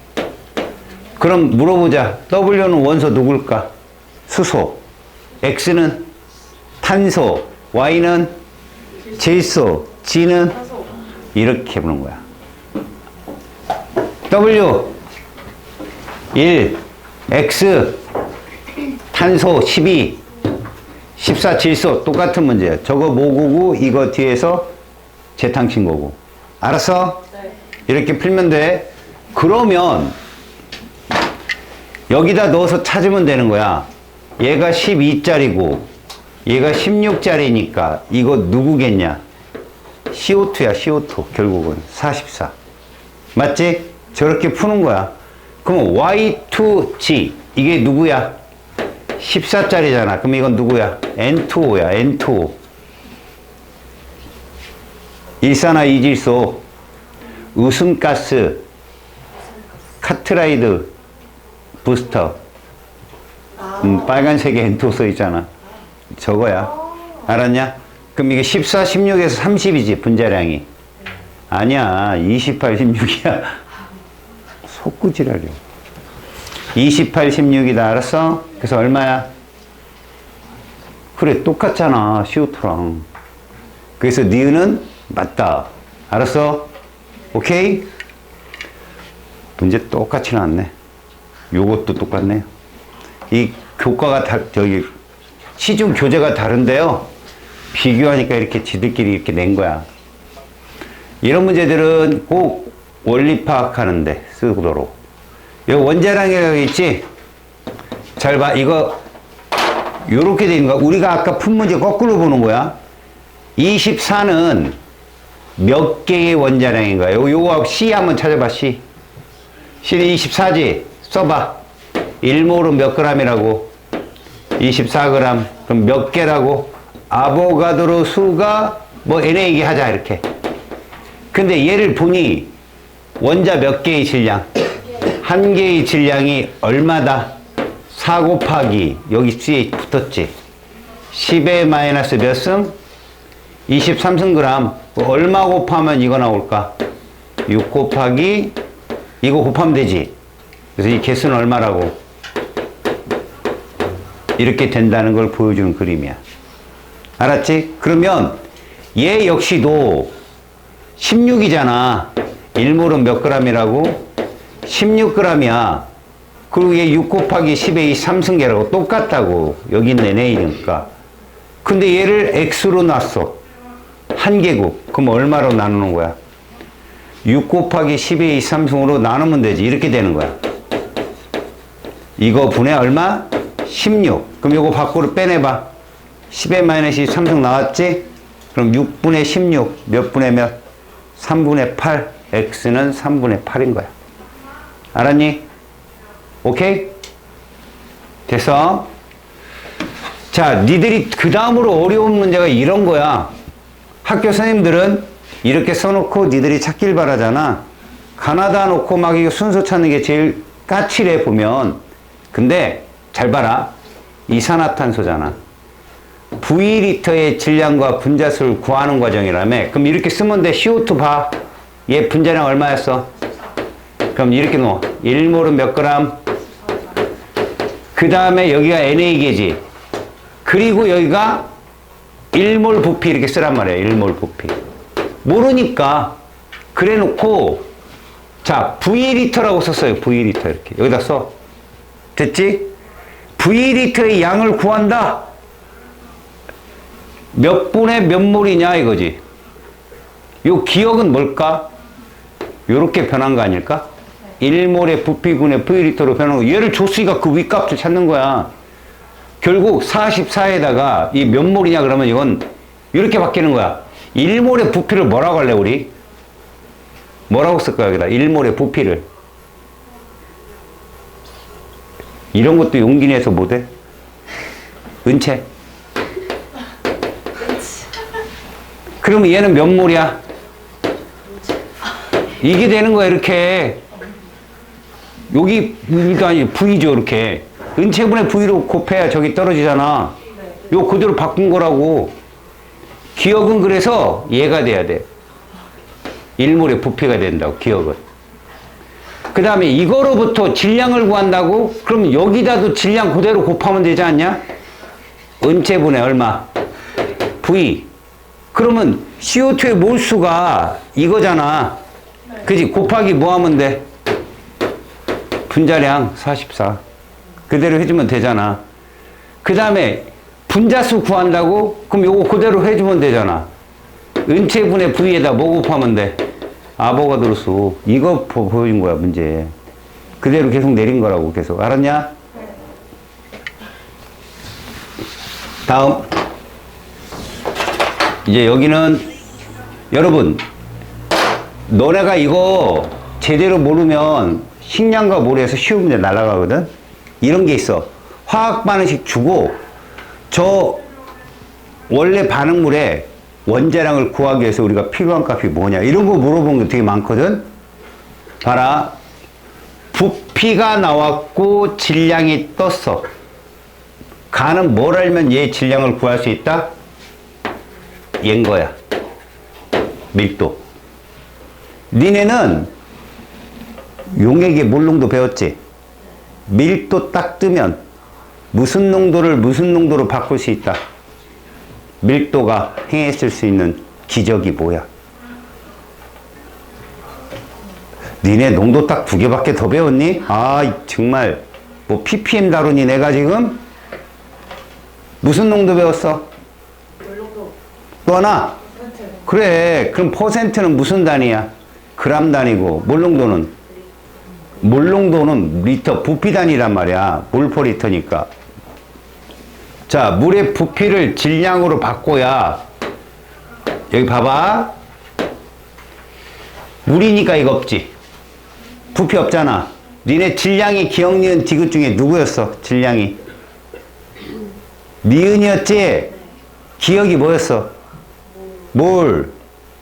그럼 물어보자. W는 원소 누굴까? 수소. X는 탄소. Y는 질소. G는 타소. 이렇게 보는 거야. W 1, X 탄소 12, 14 질소 똑같은 문제야. 저거 모국고 이거 뒤에서 재탕 친 거고. 알았어? 네. 이렇게 풀면 돼. 그러면 여기다 넣어서 찾으면 되는 거야. 얘가 12짜리고 얘가 16짜리니까 이거 누구겠냐? CO2야, CO2. 결국은 44. 맞지? 저렇게 푸는 거야. 그럼 Y2G 이게 누구야? 14짜리잖아. 그럼 이건 누구야? N2O야. N2O. 일산화이질소, 웃음가스, 카트라이드 부스터. 빨간색에 N2O 써 있잖아. 저거야. 알았냐? 그럼 이게 14, 16에서 30이지, 분자량이. 아니야. 28, 16이야. 속구지랄이야. 28, 16이다. 알았어? 그래서 얼마야? 그래, 똑같잖아. CO2랑. 그래서 니은은 맞다. 알았어? 오케이? 문제 똑같이 나왔네. 요것도 똑같네요. 이 교과가 시중 교재가 다른데요. 비교하니까 이렇게 지들끼리 이렇게 낸 거야. 이런 문제들은 꼭 원리 파악하는데 쓰도록. 여기 원자량이라고 있지? 잘 봐. 이거 요렇게 되는 거야. 우리가 아까 푼 문제 거꾸로 보는 거야. 24는 몇 개의 원자량인가요? 요거 C 한번 찾아봐. C. C는 24지? 써봐. 1몰은 몇 g이라고? 24g. 그럼 몇 개라고? 아보가드로 수가 뭐 N에 얘기하자 이렇게. 근데 얘를 보니 원자 몇 개의 질량? 한 개의 질량이 얼마다? 4 곱하기 여기 C에 붙었지. 10의 마이너스 몇 승? 23승 그램. 얼마 곱하면 이거 나올까? 6 곱하기 이거 곱하면 되지. 그래서 이 개수는 얼마라고? 이렇게 된다는 걸 보여주는 그림이야. 알았지? 그러면 얘 역시도 16이잖아. 1몰은 몇 g이라고? 16g이야. 그리고 얘 6 곱하기 10의 23승계라고 똑같다고. 여기 있는 NA니까. 근데 얘를 X로 놨어. 한 개국. 그럼 얼마로 나누는 거야? 6 곱하기 10의 23승으로 나누면 되지. 이렇게 되는 거야. 이거 분의 얼마? 16. 그럼 이거 밖으로 빼내봐. 10의 마이너스 23승 나왔지? 그럼 6분의 16. 몇 분의 몇? 3분의 8. X는 3분의 8인 거야. 알았니? 오케이? 됐어? 자, 니들이 그 다음으로 어려운 문제가 이런 거야. 학교 선생님들은 이렇게 써놓고 니들이 찾길 바라잖아. 가나다 놓고 막 이거 순서 찾는 게 제일 까칠해 보면. 근데 잘 봐라. 이산화탄소잖아. V리터의 질량과 분자수를 구하는 과정이라며. 그럼 이렇게 쓰면 돼. CO2 봐. 얘 분자량 얼마였어? 그럼 이렇게 넣어. 1몰은 몇 그램? 그 다음에 여기가 NA계지. 그리고 여기가 1몰 부피 이렇게 쓰란 말이야. 1몰 부피. 모르니까 그래 놓고 자 V리터라고 썼어요. V리터 이렇게. 여기다 써. 됐지? V리터의 양을 구한다. 몇 분의 몇 몰이냐 이거지. 요 기억은 뭘까? 요렇게 변한 거 아닐까? 1몰의 부피분의 V리터로 변한 거. 얘를 줬으니까 그 윗값을 찾는 거야. 결국 44에다가 이 몇 몰이냐 그러면 이건 이렇게 바뀌는 거야. 1몰의 부피를 뭐라고 할래 우리? 뭐라고 쓸 거야 여기다? 1몰의 부피를. 이런 것도 용기 내서 못해? 은채. 그러면 얘는 몇 몰이야? 이게 되는 거야 이렇게. 여기 V가 아니 V죠 이렇게. 은채분의 V로 곱해야 저기 떨어지잖아. 요 그대로 바꾼 거라고. 기억은 그래서 얘가 돼야 돼. 1몰의 부피가 된다고 기억은. 그 다음에 이거로부터 질량을 구한다고? 그럼 여기다도 질량 그대로 곱하면 되지 않냐? 은체분의 얼마? V. 그러면 CO2의 몰수가 이거잖아. 그지? 곱하기 뭐 하면 돼? 분자량 44. 그대로 해주면 되잖아. 그 다음에 분자수 구한다고? 그럼 요거 그대로 해주면 되잖아. 은체분의 V에다 뭐 곱하면 돼? 아보가드로 수. 이거 보여준 거야, 문제. 그대로 계속 내린 거라고, 계속. 알았냐? 다음. 이제 여기는, 여러분, 너네가 이거 제대로 모르면 식량과 모래에서 쉬운 문제 날아가거든? 이런 게 있어. 화학 반응식 주고, 저 원래 반응물에 원자량을 구하기 위해서 우리가 필요한 값이 뭐냐 이런 거 물어보는 게 되게 많거든. 봐라, 부피가 나왔고 질량이 떴어. 가는 뭘 알면 얘 질량을 구할 수 있다? 얘인 거야. 밀도. 니네는 용액의 몰농도 배웠지? 밀도 딱 뜨면 무슨 농도를 무슨 농도로 바꿀 수 있다. 밀도가 행했을 수 있는 기적이 뭐야? 니네 농도 딱 2개밖에 더 배웠니? 아, 정말 뭐 ppm 다루니 내가 지금? 무슨 농도 배웠어? 또 하나? 그래, 그럼 퍼센트는 무슨 단위야? 그람 단위고 몰농도는? 몰농도는 리터 부피 단위란 말이야. 몰퍼리터니까. 자, 물의 부피를 질량으로 바꿔야, 여기 봐봐. 물이니까 이거 없지. 부피 없잖아. 니네 질량이 기억, 니은, 디귿 중에 누구였어? 질량이. 니은이었지? 기억이 뭐였어? 몰.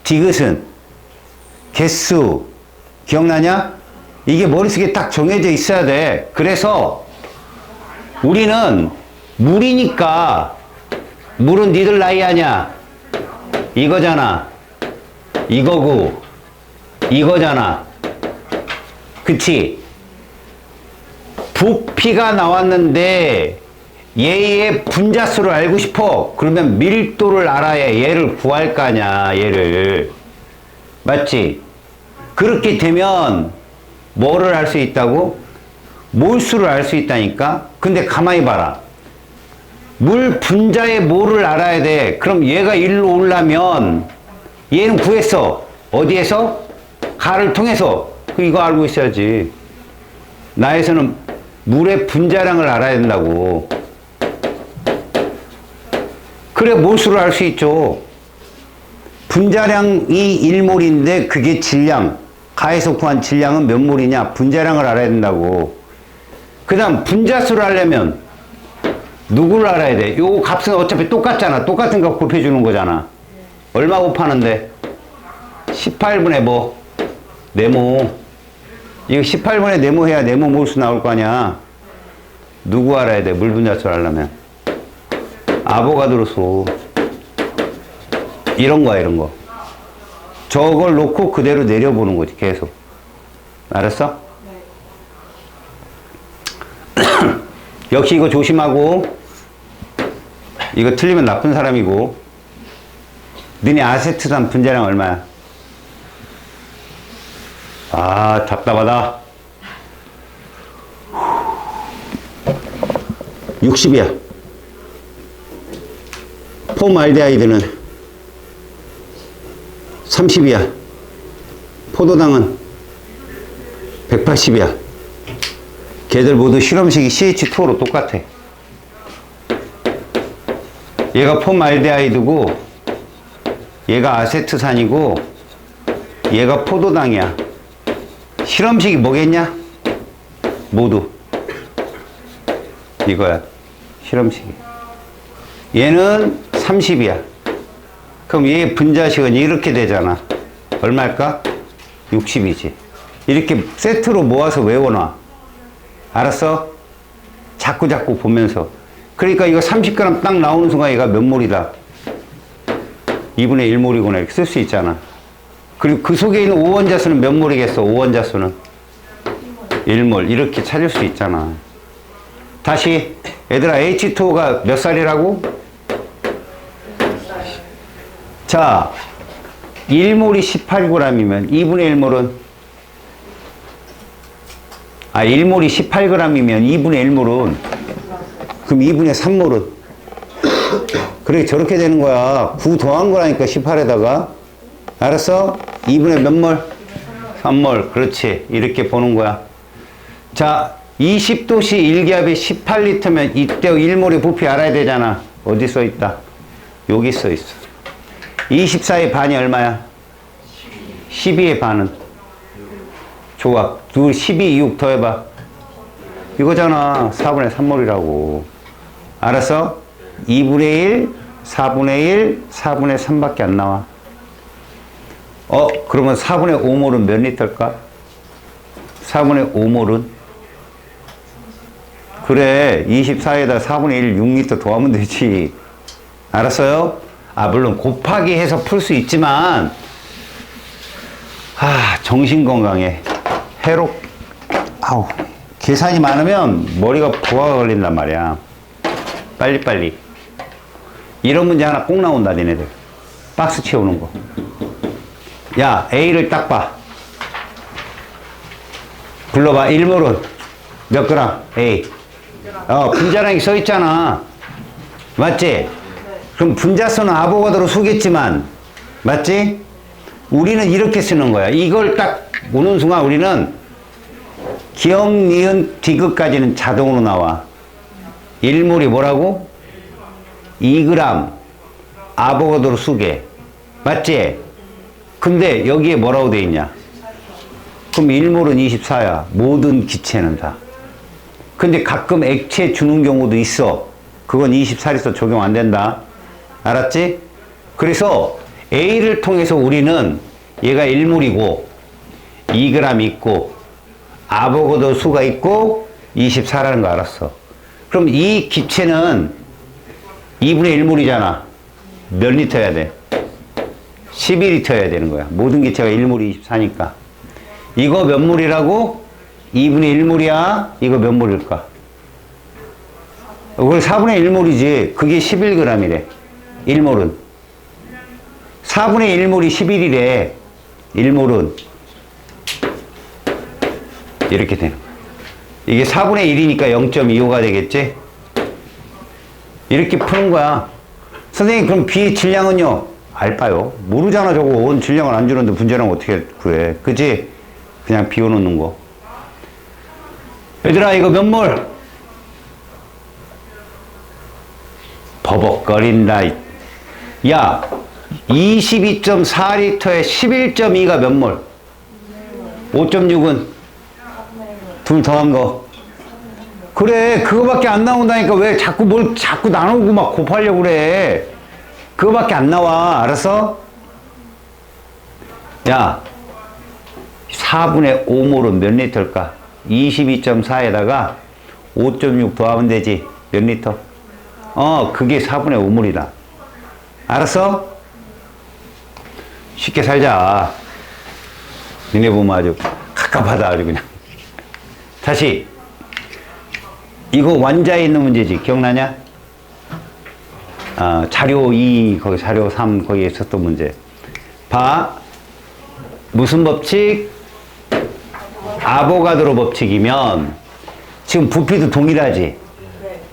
디귿은? 개수. 기억나냐? 이게 머릿속에 딱 정해져 있어야 돼. 그래서 우리는 물이니까, 물은 니들 나이 아냐? 이거잖아. 이거고, 이거잖아. 그치? 부피가 나왔는데 얘의 분자수를 알고 싶어. 그러면 밀도를 알아야 얘를 구할 거 아냐, 얘를. 맞지? 그렇게 되면 뭐를 알 수 있다고? 몰수를 알 수 있다니까? 근데 가만히 봐라. 물 분자의 몰을 알아야 돼. 그럼 얘가 1로 오려면 얘는 구했어. 어디에서? 가를 통해서. 이거 알고 있어야지. 나에서는 물의 분자량을 알아야 된다고. 그래 몰수를 알 수 있죠. 분자량이 1몰인데 그게 질량. 가에서 구한 질량은 몇 몰이냐? 분자량을 알아야 된다고. 그 다음 분자수를 하려면 누구를 알아야 돼? 요 값은 어차피 똑같잖아. 똑같은 값 곱해주는 거잖아. 얼마 곱하는데? 18분의 뭐? 네모. 이거 18분의 네모 해야 네모 몰수 나올 거 아니야. 누구 알아야 돼? 물 분자수를 하려면. 아보가드로 수. 이런 거야, 이런 거. 저걸 놓고 그대로 내려보는 거지, 계속. 알았어? 네. 역시 이거 조심하고, 이거 틀리면 나쁜 사람이고, 너네 아세트산 분자량 얼마야? 아, 답답하다. 60이야. 폼알데하이드는 30이야. 포도당은 180이야. 걔들 모두 실험식이 CH2로 똑같아. 얘가 폼알데하이드고, 얘가 아세트산이고, 얘가 포도당이야. 실험식이 뭐겠냐? 모두. 이거야. 실험식이. 얘는 30이야. 그럼 얘 분자식은 이렇게 되잖아. 얼마일까? 60이지. 이렇게 세트로 모아서 외워놔. 알았어? 자꾸 보면서. 그러니까 이거 30g 딱 나오는 순간 얘가 몇 몰이다? 2분의 1몰이구나. 이렇게 쓸 수 있잖아. 그리고 그 속에 있는 5원자수는 몇 몰이겠어? 5원자수는? 1몰 이렇게 찾을 수 있잖아. 다시 얘들아 H2O가 몇 살이라고? 자 1몰이 18g이면 2분의 1몰은 1몰이 18g이면 2분의 1몰은 그럼 2분의 3몰은 그래 저렇게 되는 거야. 9 더한 거라니까 18에다가 알았어? 2분의 몇 몰? 3몰 그렇지 이렇게 보는 거야. 자 20도씨 1기압에 18리터면 이때 1몰의 부피 알아야 되잖아. 어디 써 있다? 여기 써 있어. 24의 반이 얼마야? 12의 반은? 좋아. 12, 6 더해봐. 이거잖아. 4분의 3몰이라고. 알았어? 2분의 1, 4분의 1, 4분의 3밖에 안 나와. 그러면 4분의 5몰은 몇 리터일까? 4분의 5몰은? 그래. 24에다 4분의 1, 6리터 더하면 되지. 알았어요? 물론 곱하기 해서 풀 수 있지만, 정신 건강에 계산이 많으면 머리가 부하가 걸린단 말이야. 빨리빨리. 이런 문제 하나 꼭 나온다, 니네들. 박스 채우는 거. 야, A를 딱 봐. 불러봐. 1몰은 몇 그램? A. 분자량이 써 있잖아. 맞지? 그럼 분자수는 아보가드로 수겠지만, 맞지? 우리는 이렇게 쓰는 거야. 이걸 딱 오는 순간 우리는 기억, 니은, 디귿까지는 자동으로 나와. 1몰이 뭐라고? 2g 아보가드로 수계. 맞지? 근데 여기에 뭐라고 돼 있냐? 그럼 1몰은 24야. 모든 기체는 다. 근데 가끔 액체 주는 경우도 있어. 그건 24리터 적용 안 된다. 알았지? 그래서 A를 통해서 우리는 얘가 1몰이고 2g 있고 아보가드 수가 있고 24라는 거 알았어. 그럼 이 기체는 2분의 1몰이잖아. 몇 리터여야 돼? 12리터여야 되는 거야. 모든 기체가 1몰이 24니까. 이거 몇 몰이라고? 2분의 1몰이야? 이거 몇 몰일까? 그걸 4분의 1몰이지. 그게 11g이래. 1몰은. 4분의 1몰이 11이래. 1몰은. 이렇게 되는 거야. 이게 4분의 1이니까 0.25가 되겠지? 이렇게 푸는 거야. 선생님, 그럼 B의 질량은요? 알바요. 모르잖아, 저거. 원 질량을 안 주는데 분자량 어떻게 구해. 그치? 그냥 비워놓는 거. 얘들아, 이거 몇 몰? 버벅거린다. 야, 22.4리터에 11.2가 몇 몰? 5.6은? 둘 더한 거. 그래, 그거밖에 안 나온다니까. 왜 자꾸 나누고 막 곱하려고 그래. 그거밖에 안 나와. 알았어? 야, 4분의 5몰은 몇 리터일까? 22.4에다가 5.6 더하면 되지. 몇 리터? 그게 4분의 5몰이다. 알았어? 쉽게 살자. 니네 보면 아주 갑갑하다. 아주 그냥. 다시. 이거 완자에 있는 문제지. 기억나냐? 자료 2, 거기 자료 3, 거기에 있었던 문제. 봐. 무슨 법칙? 아보가드로 법칙이면 지금 부피도 동일하지.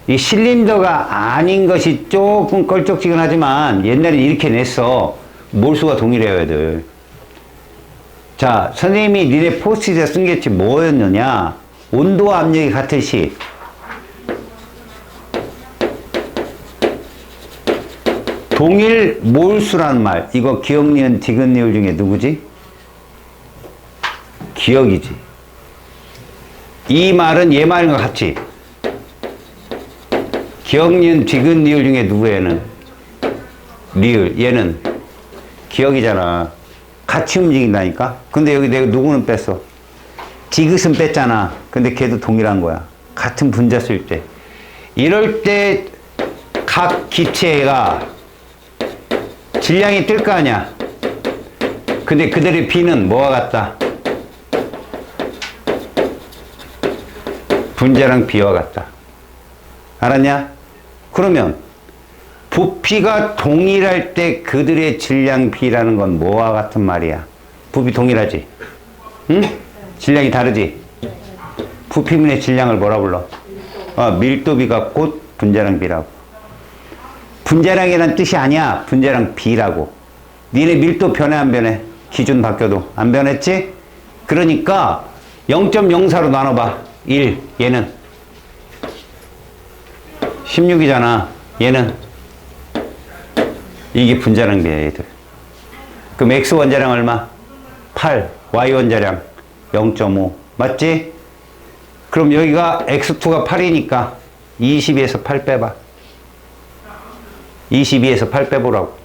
이 실린더가 아닌 것이 조금 껄쩍지근하지만 옛날에 이렇게 냈어. 몰수가 동일해요, 애들. 자, 선생님이 니네 포스트잇에 쓴 게 뭐였느냐? 온도와 압력이 같은 시. 동일 몰수라는 말. 이거 기억, 니은, 디귿, 니을 중에 누구지? 기억이지. 이 말은 얘 말인 것 같지? 기억, 니은, 디귿, 니을 중에 누구에는? 리을. 얘는 기억이잖아. 같이 움직인다니까? 근데 여기 내가 누구는 뺐어? 디귿은 뺐잖아. 근데 걔도 동일한 거야. 같은 분자 쓸 때. 이럴 때 각 기체가 질량이 뜰 거 아니야? 근데 그들의 B는 뭐와 같다? 분자량 B와 같다. 알았냐? 그러면 부피가 동일할 때 그들의 질량 B라는 건 뭐와 같은 말이야? 부피 동일하지? 응? 질량이 다르지? 부피분의 질량을 뭐라 불러? 밀도비가 곧 분자량 B라고. 분자량이란 뜻이 아니야. 분자량 B라고. 니네 밀도 변해 안 변해? 기준 바뀌어도 안 변했지? 그러니까 0.04로 나눠봐. 1 얘는 16이잖아. 얘는 이게 분자량 B야 얘들. 그럼 X 원자량 얼마? 8. Y 원자량 0.5 맞지? 그럼 여기가 X2가 8이니까 22에서 8 빼봐. 22에서 8 빼보라고.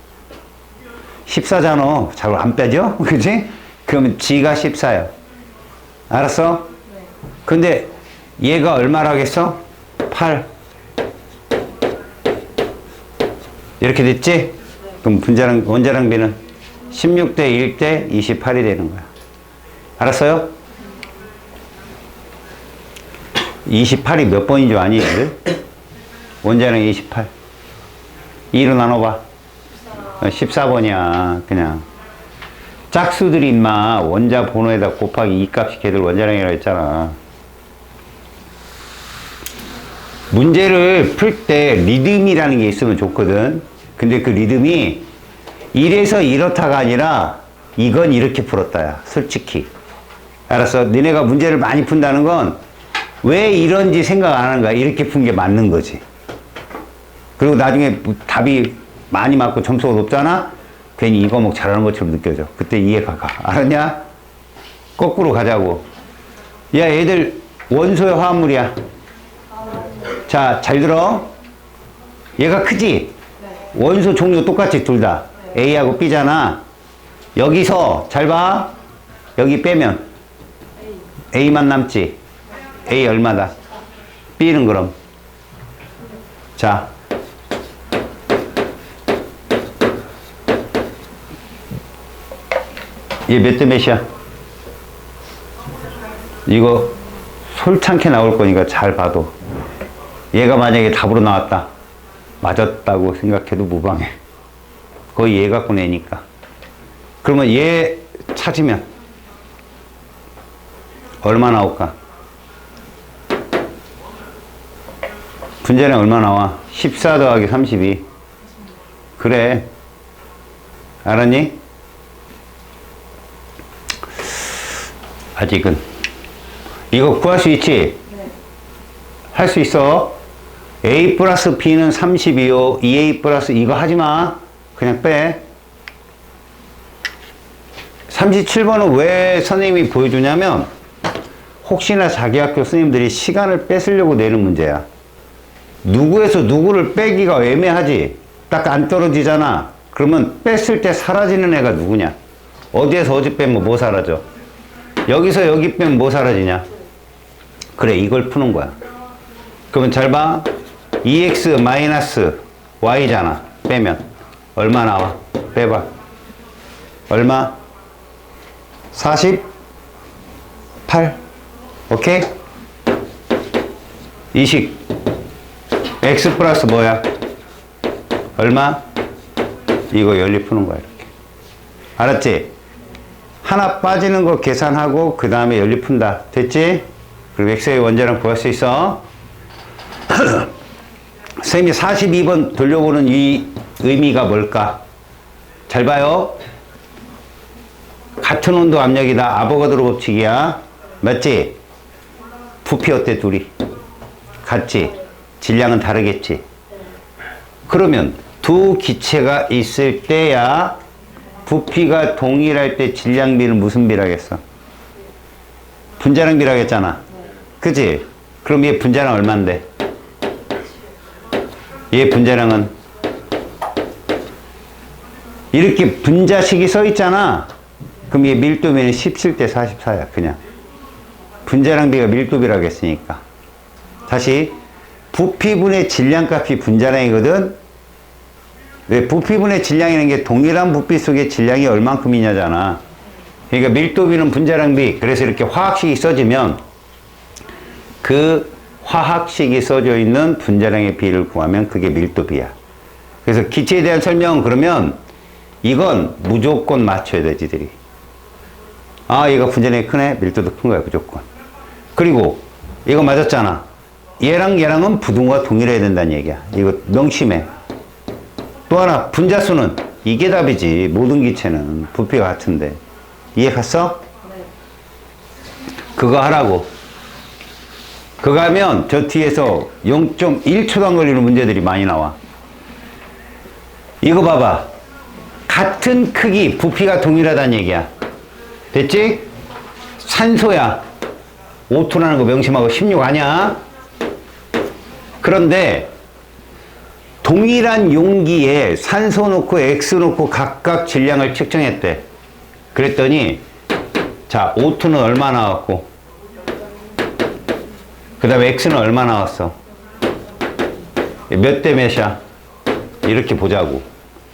14잖아. 잘 안 빼죠? 그치? 그러면 G가 14야. 알았어? 근데 얘가 얼마라겠어? 8. 이렇게 됐지? 그럼 분자량, 원자량 B는 16대 1대 28이 되는 거야. 알았어요? 28이 몇 번인 줄 아니, 얘들? 원자량 28. 2로 나눠봐. 14번이야, 그냥. 짝수들이 임마, 원자 번호에다 곱하기 2 값이 걔들 원자량이라고 했잖아. 문제를 풀 때 리듬이라는 게 있으면 좋거든. 근데 그 리듬이 이래서 이렇다가 아니라 이건 이렇게 풀었다야, 솔직히. 알았어? 너네가 문제를 많이 푼다는 건 왜 이런지 생각 안 하는 거야. 이렇게 푼 게 맞는 거지. 그리고 나중에 답이 많이 맞고 점수가 높잖아? 괜히 이 과목 잘하는 것처럼 느껴져. 그때 이해가 가. 알았냐? 거꾸로 가자고. 야, 얘들 원소의 화합물이야. 자, 잘 들어. 얘가 크지? 원소 종류 똑같이 둘 다. A하고 B잖아. 여기서 잘 봐. 여기 빼면 A만 남지. A 얼마다? B는 그럼. 자. 얘 몇 대 몇이야? 이거 솔창게 나올 거니까 잘 봐도. 얘가 만약에 답으로 나왔다. 맞았다고 생각해도 무방해. 거의 얘 갖고 내니까. 그러면 얘 찾으면 얼마 나올까? 분자량 얼마 나와? 14 더하기 32. 그래. 알았니? 아직은. 이거 구할 수 있지? 네. 할 수 있어. A 플러스 B는 32요. 2A 플러스 이거 하지 마. 그냥 빼. 37번은 왜 선생님이 보여주냐면 혹시나 자기 학교 선생님들이 시간을 뺏으려고 내는 문제야. 누구에서 누구를 빼기가 애매하지. 딱 안 떨어지잖아. 그러면 뺐을 때 사라지는 애가 누구냐? 어디에서 어디 빼면 뭐 사라져? 여기서 여기 빼면 뭐 사라지냐? 그래, 이걸 푸는 거야. 그러면 잘 봐. 2x 마이너스 y잖아. 빼면 얼마 나와? 빼봐. 얼마? 48. 오케이? 이식 x 플러스 뭐야? 얼마? 이거 연립 푸는 거야, 이렇게. 알았지? 하나 빠지는 거 계산하고 그 다음에 연립 푼다. 됐지? 그리고 x의 원자량 구할 수 있어. 선생님이 42번 돌려보는 이 의미가 뭘까? 잘 봐요. 같은 온도 압력이다. 아보가드로 법칙이야. 맞지? 부피 어때, 둘이? 같지? 질량은 다르겠지? 그러면 두 기체가 있을 때야 부피가 동일할 때 질량 비는 무슨 비라겠어? 분자량 비라겠잖아. 그치? 그럼 얘 분자량 얼만데? 얘 분자량은 이렇게 분자식이 써 있잖아. 그럼 얘 밀도비는 17대 44야, 그냥. 분자량 비가 밀도비라고 했으니까. 다시, 부피분의 질량값이 분자량이거든? 왜 부피분의 질량이라는 게 동일한 부피 속의 질량이 얼만큼이냐잖아. 그러니까 밀도비는 분자량 비. 그래서 이렇게 화학식이 써지면 그 화학식이 써져 있는 분자량의 비를 구하면 그게 밀도비야. 그래서 기체에 대한 설명은 그러면 이건 무조건 맞춰야 돼, 지들이. 아, 얘가 분자량이 크네? 밀도도 큰 거야, 무조건. 그리고 이거 맞았잖아. 얘랑 얘랑은 부등호가 동일해야 된다는 얘기야. 이거 명심해. 또 하나, 분자수는 이게 답이지. 모든 기체는 부피가 같은데. 이해 갔어? 네. 그거 하라고. 그거 하면 저 뒤에서 0.1초도 안 걸리는 문제들이 많이 나와. 이거 봐봐. 같은 크기, 부피가 동일하다는 얘기야. 됐지? 산소야. O2라는 거 명심하고 16 아니야? 그런데 동일한 용기에 산소 넣고 X 넣고 각각 질량을 측정했대. 그랬더니 자, O2는 얼마 나왔고 그 다음에 X는 얼마 나왔어? 몇 대 몇이야? 이렇게 보자고.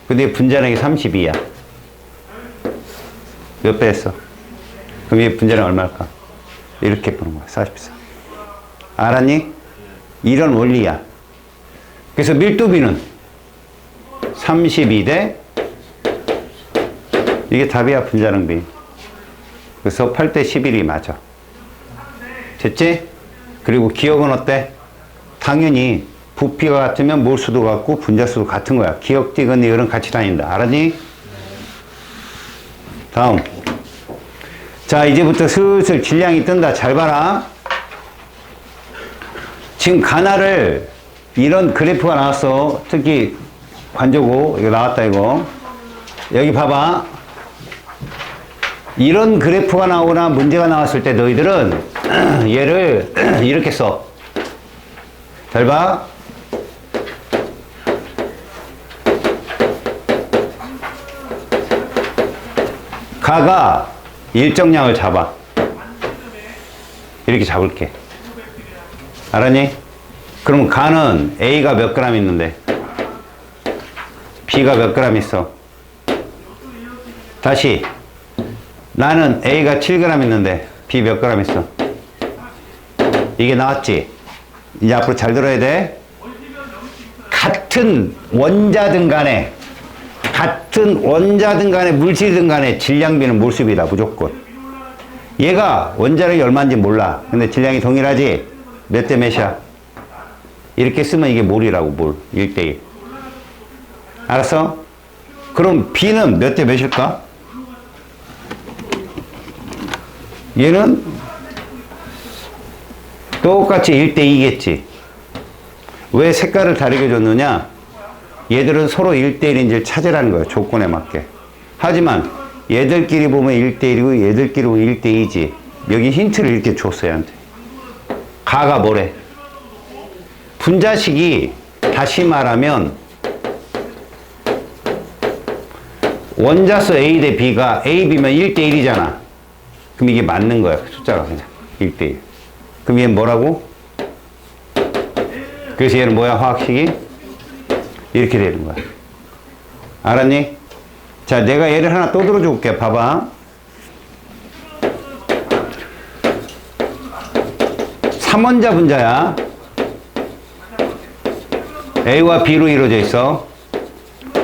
근데 분자량이 32야. 몇 배 했어? 그럼 얘 분자량 얼마일까? 이렇게 보는 거야. 44. 알았니? 이런 원리야. 그래서 밀도비는 32대 이게 답이야, 분자량비. 그래서 8대 11이 맞아. 됐지? 그리고 기억은 어때? 당연히 부피가 같으면 몰수도 같고 분자수도 같은 거야. 기억, 디귿, 니을은 같이 다닌다. 알았니? 다음. 자, 이제부터 슬슬 질량이 뜬다. 잘 봐라. 지금 가나를 이런 그래프가 나왔어. 특히 관조고 이거 나왔다 이거. 여기 봐봐. 이런 그래프가 나오거나 문제가 나왔을 때 너희들은 얘를 이렇게 써. 잘 봐. 가가 일정량을 잡아. 이렇게 잡을게. 알았니? 그럼 가는 A가 몇 그램 있는데 B가 몇 그램 있어? 다시 나는 A가 7g 있는데 B 몇 그램 있어? 이게 나왔지? 이제 앞으로 잘 들어야 돼. 같은 원자든 간에 물질이든 간에 질량비는 몰수비다, 무조건. 얘가 원자력이 얼마인지 몰라. 근데 질량이 동일하지? 몇 대 몇이야? 이렇게 쓰면 이게 몰이라고, 몰. 1대1. 알았어? 그럼 B는 몇 대 몇일까? 얘는 똑같이 1대2겠지. 왜 색깔을 다르게 줬느냐? 얘들은 서로 1대1인지를 찾으라는 거야, 조건에 맞게. 하지만 얘들끼리 보면 1대1이고 얘들끼리 보면 1대2지. 여기 힌트를 이렇게 줬어, 얘한테. 가가 뭐래? 분자식이 다시 말하면 원자수 A 대 B가 A, B면 1대1이잖아. 그럼 이게 맞는 거야, 숫자가 그냥 1대1. 그럼 얘는 뭐라고? 그래서 얘는 뭐야, 화학식이? 이렇게 되는 거야. 알았니? 자, 내가 얘를 하나 또 들어줄게. 봐봐. 3원자 분자야. A와 B로 이루어져 있어.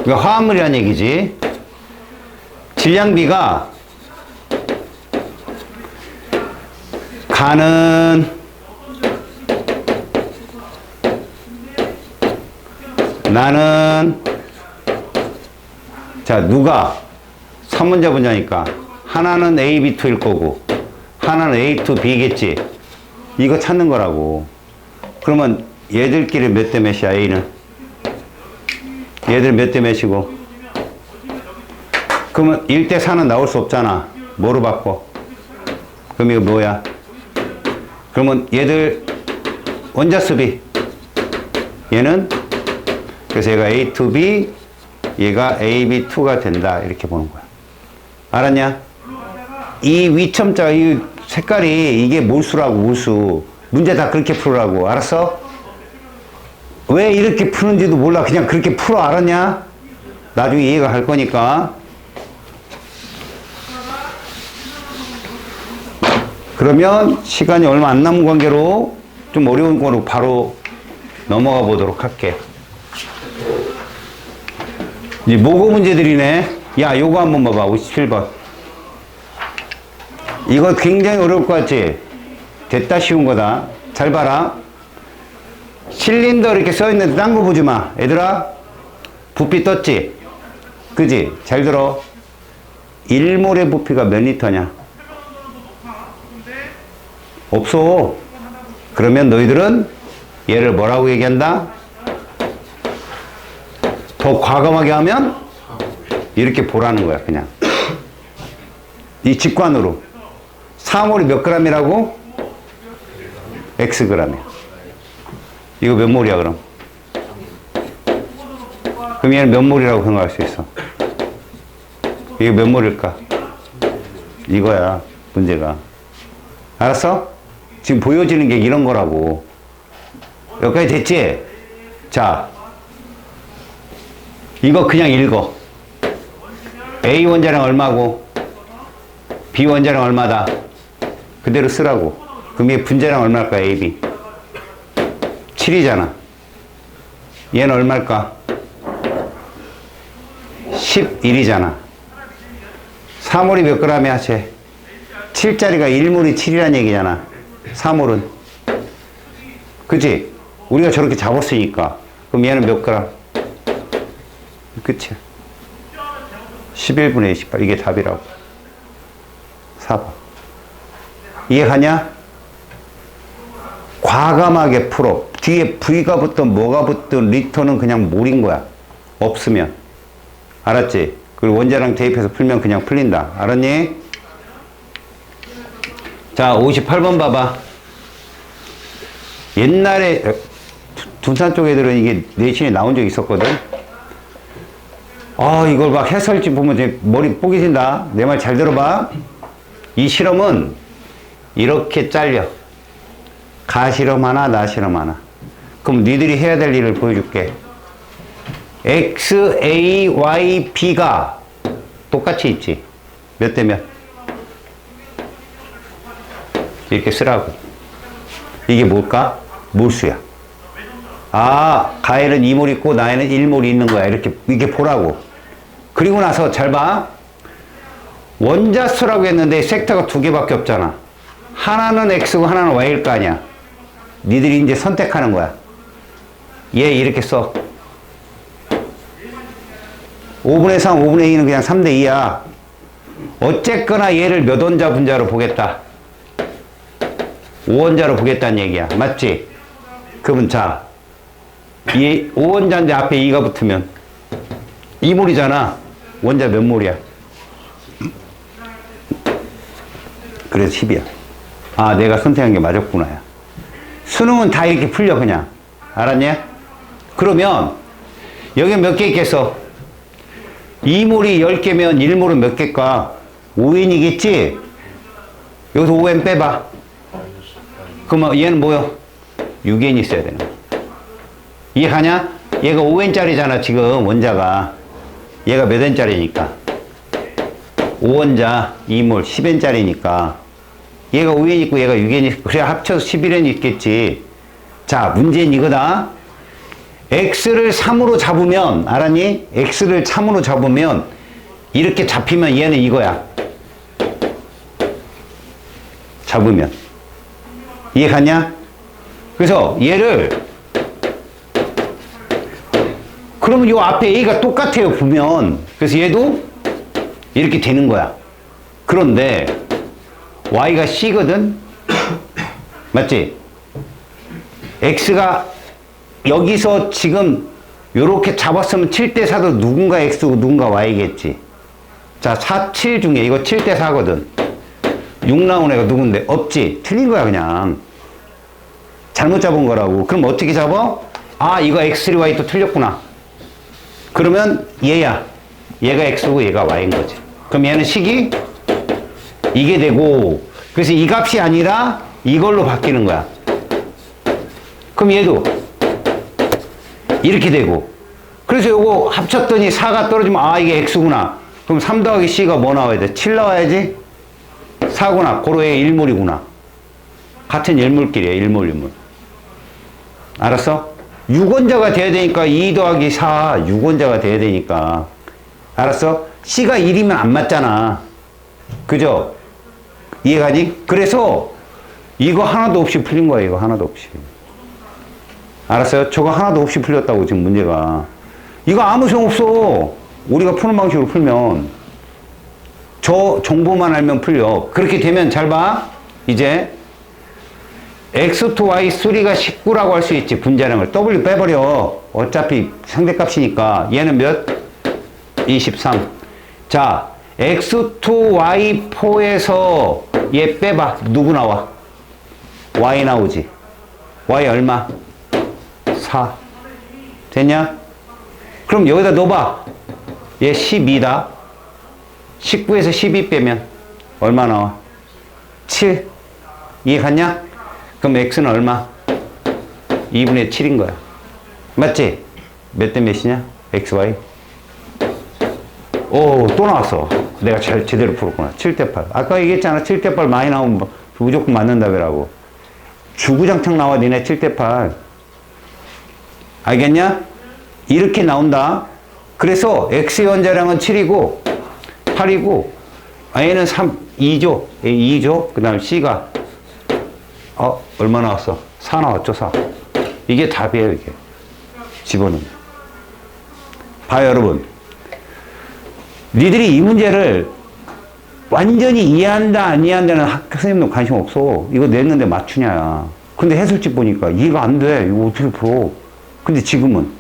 이거 화합물이란 얘기지. 질량비가 가는 나는 자, 누가 3원자 분자니까 하나는 AB2일 거고 하나는 A2B겠지. 이거 찾는 거라고. 그러면 얘들끼리 몇 대 몇이야, A는? 얘들 몇 대 몇이고? 그러면 1대 4는 나올 수 없잖아. 뭐로 바꿔? 그럼 이거 뭐야? 그러면 얘들 원자수비. 얘는 그래서 얘가 A2B, 얘가 AB2가 된다. 이렇게 보는 거야. 알았냐? 이 위첨자, 이 색깔이 이게 몰수라고, 몰수. 문제 다 그렇게 풀으라고. 알았어? 왜 이렇게 푸는지도 몰라. 그냥 그렇게 풀어. 알았냐? 나중에 이해가 갈 거니까. 그러면 시간이 얼마 안 남은 관계로 좀 어려운 거로 바로 넘어가 보도록 할게. 이제 모고 문제들이네. 야, 요거 한번 봐봐. 57번. 이거 굉장히 어려울 것 같지? 됐다 쉬운 거다. 잘 봐라. 실린더 이렇게 써있는데 딴 거 보지 마. 얘들아, 부피 떴지? 그지? 잘 들어. 1몰의 부피가 몇 리터냐? 없어. 그러면 너희들은 얘를 뭐라고 얘기한다? 더 과감하게 하면 이렇게 보라는 거야, 그냥. 이 직관으로. 4몰이 몇 g이라고? Xg이야. 이거 몇 몰이야, 그럼? 그럼 얘는 몇 몰이라고 생각할 수 있어? 이게 몇 몰일까? 이거야, 문제가. 알았어? 지금 보여지는 게 이런 거라고. 여기까지 됐지? 자, 이거 그냥 읽어. A 원자량 얼마고, B 원자량 얼마다. 그대로 쓰라고. 그럼 얘 분자량 얼마일까, A, B? 7이잖아. 얘는 얼마일까? 11이잖아. 4몰이 몇 g이야, 쟤? 7짜리가 1몰이 7이란 얘기잖아. 4몰은. 그치? 우리가 저렇게 잡았으니까. 그럼 얘는 몇 g? 끝이야. 11분의 28. 이게 답이라고. 4번. 이해가냐? 과감하게 풀어. 뒤에 V가 붙든 뭐가 붙든 리터는 그냥 몰인 거야. 없으면. 알았지? 그리고 원자량 대입해서 풀면 그냥 풀린다. 알았니? 자, 58번 봐봐. 옛날에 둔산 쪽 애들은 이게 내신에 나온 적 있었거든. 아, 이걸 막 해설지 보면 이제 머리 뽀개진다. 내 말 잘 들어봐. 이 실험은 이렇게 잘려. 가 실험 하나, 나 실험 하나. 그럼 니들이 해야 될 일을 보여줄게. X, A, Y, B가 똑같이 있지. 몇 대 몇? 이렇게 쓰라고. 이게 뭘까? 몰수야. 아, 가에는 2몰 있고 나에는 1몰이 있는 거야. 이렇게 보라고. 그리고 나서 잘 봐. 원자수라고 했는데 섹터가 두 개밖에 없잖아. 하나는 X고 하나는 Y일 거 아니야. 니들이 이제 선택하는 거야. 얘 이렇게 써. 5분의 3, 5분의 2는 그냥 3대 2야. 어쨌거나 얘를 몇 원자 분자로 보겠다. 5원자로 보겠다는 얘기야. 맞지? 그러면 자, 이 5원자인데 앞에 2가 붙으면 2몰이잖아. 원자 몇 몰이야? 그래서 10이야. 아, 내가 선택한 게 맞았구나. 수능은 다 이렇게 풀려, 그냥. 알았냐? 그러면 여기 몇 개 있겠어? 2몰이 10개면 1몰은 몇 개일까? 5n이겠지? 여기서 5n 빼봐. 그러면 얘는 뭐요? 6n 있어야 되는 거야. 이해가냐? 얘가 5n짜리잖아, 지금 원자가. 얘가 몇 n짜리니까? 5원자 2몰 10n짜리니까. 얘가 5n 있고 얘가 6n 있고, 그래야 합쳐서 11n 있겠지. 자, 문제는 이거다. x를 3으로 잡으면, 알았니? x를 3으로 잡으면 이렇게 잡히면 얘는 이거야. 잡으면. 이해갔냐? 그래서 얘를, 그러면 요 앞에 a가 똑같아요, 보면. 그래서 얘도 이렇게 되는 거야. 그런데 y가 c거든? 맞지? x가 여기서 지금 요렇게 잡았으면 7대 4도 누군가 x고 누군가 y겠지. 자, 4, 7 중에 이거 7대 4거든. 6 나온 애가 누군데? 없지. 틀린 거야, 그냥. 잘못 잡은 거라고. 그럼 어떻게 잡아? 아, 이거 x3, y 또 틀렸구나. 그러면 얘야. 얘가 x고 얘가 y인 거지. 그럼 얘는 식이 이게 되고, 그래서 이 값이 아니라 이걸로 바뀌는 거야. 그럼 얘도 이렇게 되고, 그래서 요거 합쳤더니 4가 떨어지면 아, 이게 x구나. 그럼 3 더하기 c가 뭐 나와야 돼? 7 나와야지? 4구나. 고로 얘 1몰이구나. 같은 1몰끼리야. 1몰, 1몰. 알았어? 6원자가 돼야 되니까 2 더하기 4 6원자가 돼야 되니까. 알았어? C가 1이면 안 맞잖아. 그죠? 이해가니? 그래서 이거 하나도 없이 풀린 거야. 이거 하나도 없이. 알았어요? 저거 하나도 없이 풀렸다고 지금 문제가. 이거 아무 소용 없어. 우리가 푸는 방식으로 풀면. 저 정보만 알면 풀려. 그렇게 되면 잘 봐. 이제 x2, y3가 19라고 할 수 있지. 분자량을 w 빼버려. 어차피 상대값이니까. 얘는 몇? 23. 자, x2, y4에서 얘 빼봐. 누구 나와? y 나오지. y 얼마? 4. 됐냐? 그럼 여기다 넣어봐. 얘 12다. 19에서 12 빼면 얼마 나와? 7. 이해 갔냐? 그럼 x는 얼마? 2분의 7인 거야. 맞지? 몇 대 몇이냐? xy. 오, 또 나왔어. 내가 제대로 풀었구나. 7대 8. 아까 얘기했잖아. 7대 8 많이 나오면 무조건 맞는다더라고. 주구장창 나와, 니네 7대 8. 알겠냐? 이렇게 나온다. 그래서 x의 원자량은 7이고 8이고 얘는 2죠. 2죠. 그 다음 C가 얼마 나왔어? 4 나왔죠. 4. 이게 답이에요. 이게 집어넣으면. 봐요 여러분. 니들이 이 문제를 완전히 이해한다 안 이해한다는 선생님도 관심 없어. 이거 냈는데 맞추냐. 근데 해설집 보니까 이해가 안 돼. 이거 어떻게 풀어. 근데 지금은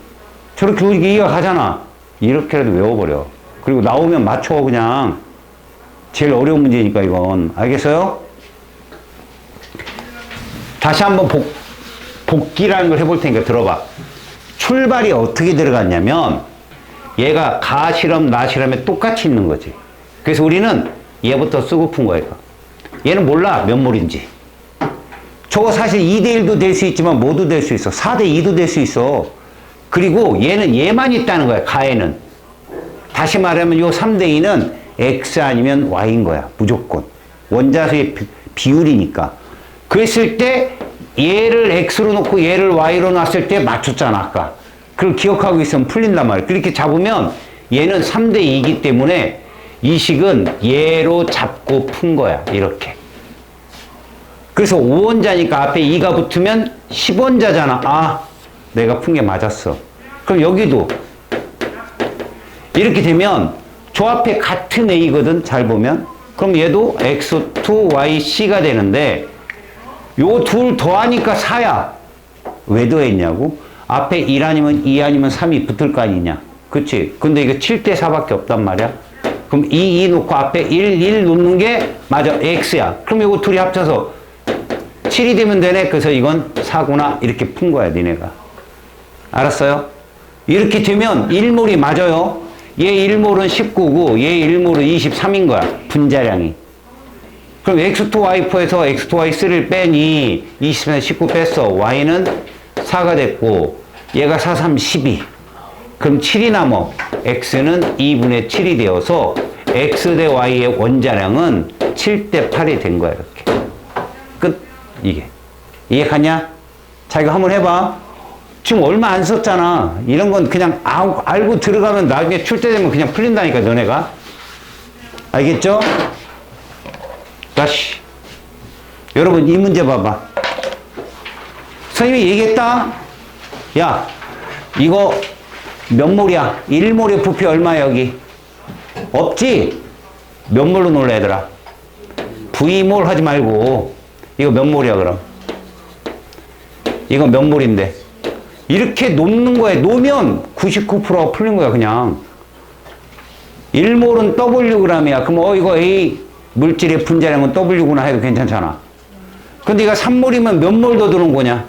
저렇게 이해가 가잖아. 이렇게라도 외워버려. 그리고 나오면 맞춰. 그냥 제일 어려운 문제니까 이건. 알겠어요? 다시 한번 복기라는 걸 해볼 테니까 들어봐. 출발이 어떻게 들어갔냐면 얘가 가 실험, 나 실험에 똑같이 있는 거지. 그래서 우리는 얘부터 쓰고 푼 거야. 얘는 몰라 몇 몰인지. 저거 사실 2대1도 될 수 있지만 뭐도 될 수 있어. 4대2도 될 수 있어. 그리고 얘는 얘만 있다는 거야. 가에는. 다시 말하면 요 3대2는 x 아니면 y인 거야. 무조건. 원자수의 비율이니까. 그랬을 때 얘를 x로 놓고 얘를 y로 놨을 때 맞췄잖아. 아까. 그걸 기억하고 있으면 풀린단 말이야. 그렇게 잡으면 얘는 3대2이기 때문에 이 식은 얘로 잡고 푼 거야. 이렇게. 그래서 5원자니까 앞에 2가 붙으면 10원자잖아. 아, 내가 푼 게 맞았어. 그럼 여기도 이렇게 되면 저 앞에 같은 A거든. 잘 보면. 그럼 얘도 X2, Y, C가 되는데 요 둘 더하니까 4야. 왜 더했냐고? 앞에 1 아니면 2 아니면 3이 붙을 거 아니냐. 그치? 근데 이거 7대 4밖에 없단 말이야. 그럼 2 놓고 앞에 1 놓는 게 맞아. X야. 그럼 이거 둘이 합쳐서 7이 되면 되네. 그래서 이건 4구나. 이렇게 푼 거야. 니네가. 알았어요? 이렇게 되면 1몰이 맞아요. 얘 1몰은 19고 얘 1몰은 23인 거야. 분자량이. 그럼 x2, y4에서 x2, y3를 빼니 20에서 19 뺐어. y는 4가 됐고 얘가 4, 3, 12. 그럼 7이 남어. x는 2분의 7이 되어서 x 대 y의 원자량은 7대 8이 된 거야. 이렇게. 끝. 이게. 이해가냐? 자, 이거 한번 해봐. 지금 얼마 안 썼잖아. 이런 건 그냥 알고 들어가면 나중에 출제되면 그냥 풀린다니까, 너네가. 알겠죠? 다시. 여러분, 이 문제 봐봐. 선생님이 얘기했다? 야, 이거 몇 몰이야? 1몰의 부피 얼마야, 여기? 없지? 몇 몰로 놀래, 얘들아? V몰 하지 말고. 이거 몇 몰이야, 그럼? 이거 몇 몰인데? 이렇게 놓는 거에 놓으면 99%가 풀린 거야, 그냥. 1몰은 Wg이야. 그럼 이거 A 물질의 분자량은 W구나 해도 괜찮잖아. 근데 이거 3몰이면 몇 몰 더 들어온 거냐?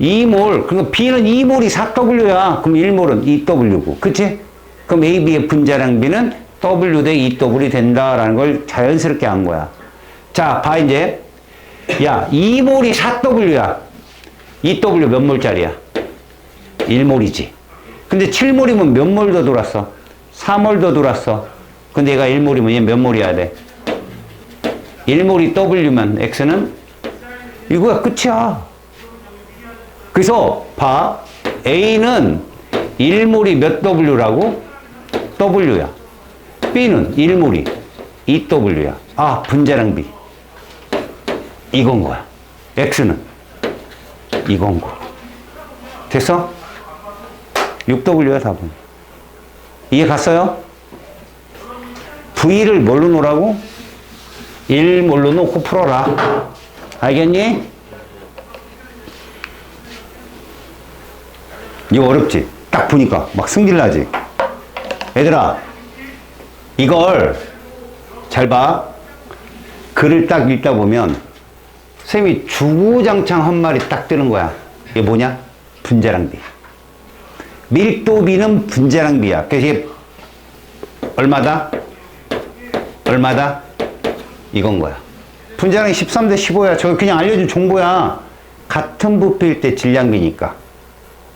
2몰. 그러니까 B는 2몰이 4W야. 그럼 1몰은 2W고. 그치? 그럼 AB의 분자량 B는 W 대 2W이 된다라는 걸 자연스럽게 한 거야. 자, 봐, 이제. 야, 2몰이 4W야. 2W 몇 몰짜리야? 1몰이지. 근데 7몰이면 몇 몰 더 돌았어? 4몰 더 돌았어. 근데 얘가 1몰이면 얘 몇 몰이어야 돼? 1몰이 W면 X는 이거야 끝이야. 그래서 봐. A는 1몰이 몇 W라고? W야. B는 1몰이 2W야. 아, 분자량 B. 이건 거야. X는 이건 거. 됐어? 6W야 답은. 이해 갔어요? V를 뭘로 놓으라고? 1몰로 놓고 풀어라. 알겠니? 이거 어렵지? 딱 보니까 막 승질나지? 얘들아, 이걸 잘 봐. 글을 딱 읽다 보면 쌤이 주구장창 한 말이 딱 뜨는 거야. 이게 뭐냐? 분자량 비. 밀도 비는 분자량 비야. 그래서 이게 얼마다? 얼마다? 이건 거야. 분자량이 13대 15야. 저거 그냥 알려준 정보야. 같은 부피일 때 질량비니까.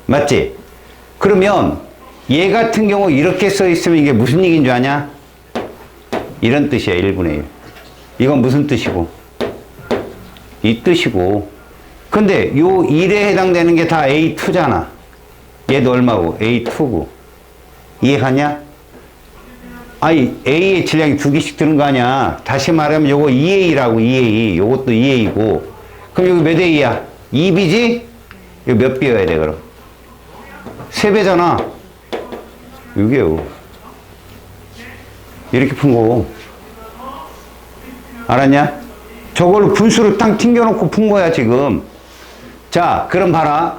맞지? 그러면 얘 같은 경우 이렇게 써 있으면 이게 무슨 얘기인 줄 아냐? 이런 뜻이야. 1분의 1. 이건 무슨 뜻이고? 이 뜻이고. 근데 요 1에 해당되는 게 다 A2잖아. 얘도 얼마고? A2고. 이해 가냐? 아니, A의 질량이 두 개씩 드는 거 아니야. 다시 말하면 요거 2A라고, 2A. 요것도 2A고. 그럼 여기 몇 A야? 2B지? 이거 몇 B여야 돼, 그럼? 3배잖아. 이게요. 이렇게 푼 거고. 알았냐? 저걸 분수로 딱 튕겨놓고 푼 거야, 지금. 자, 그럼 봐라.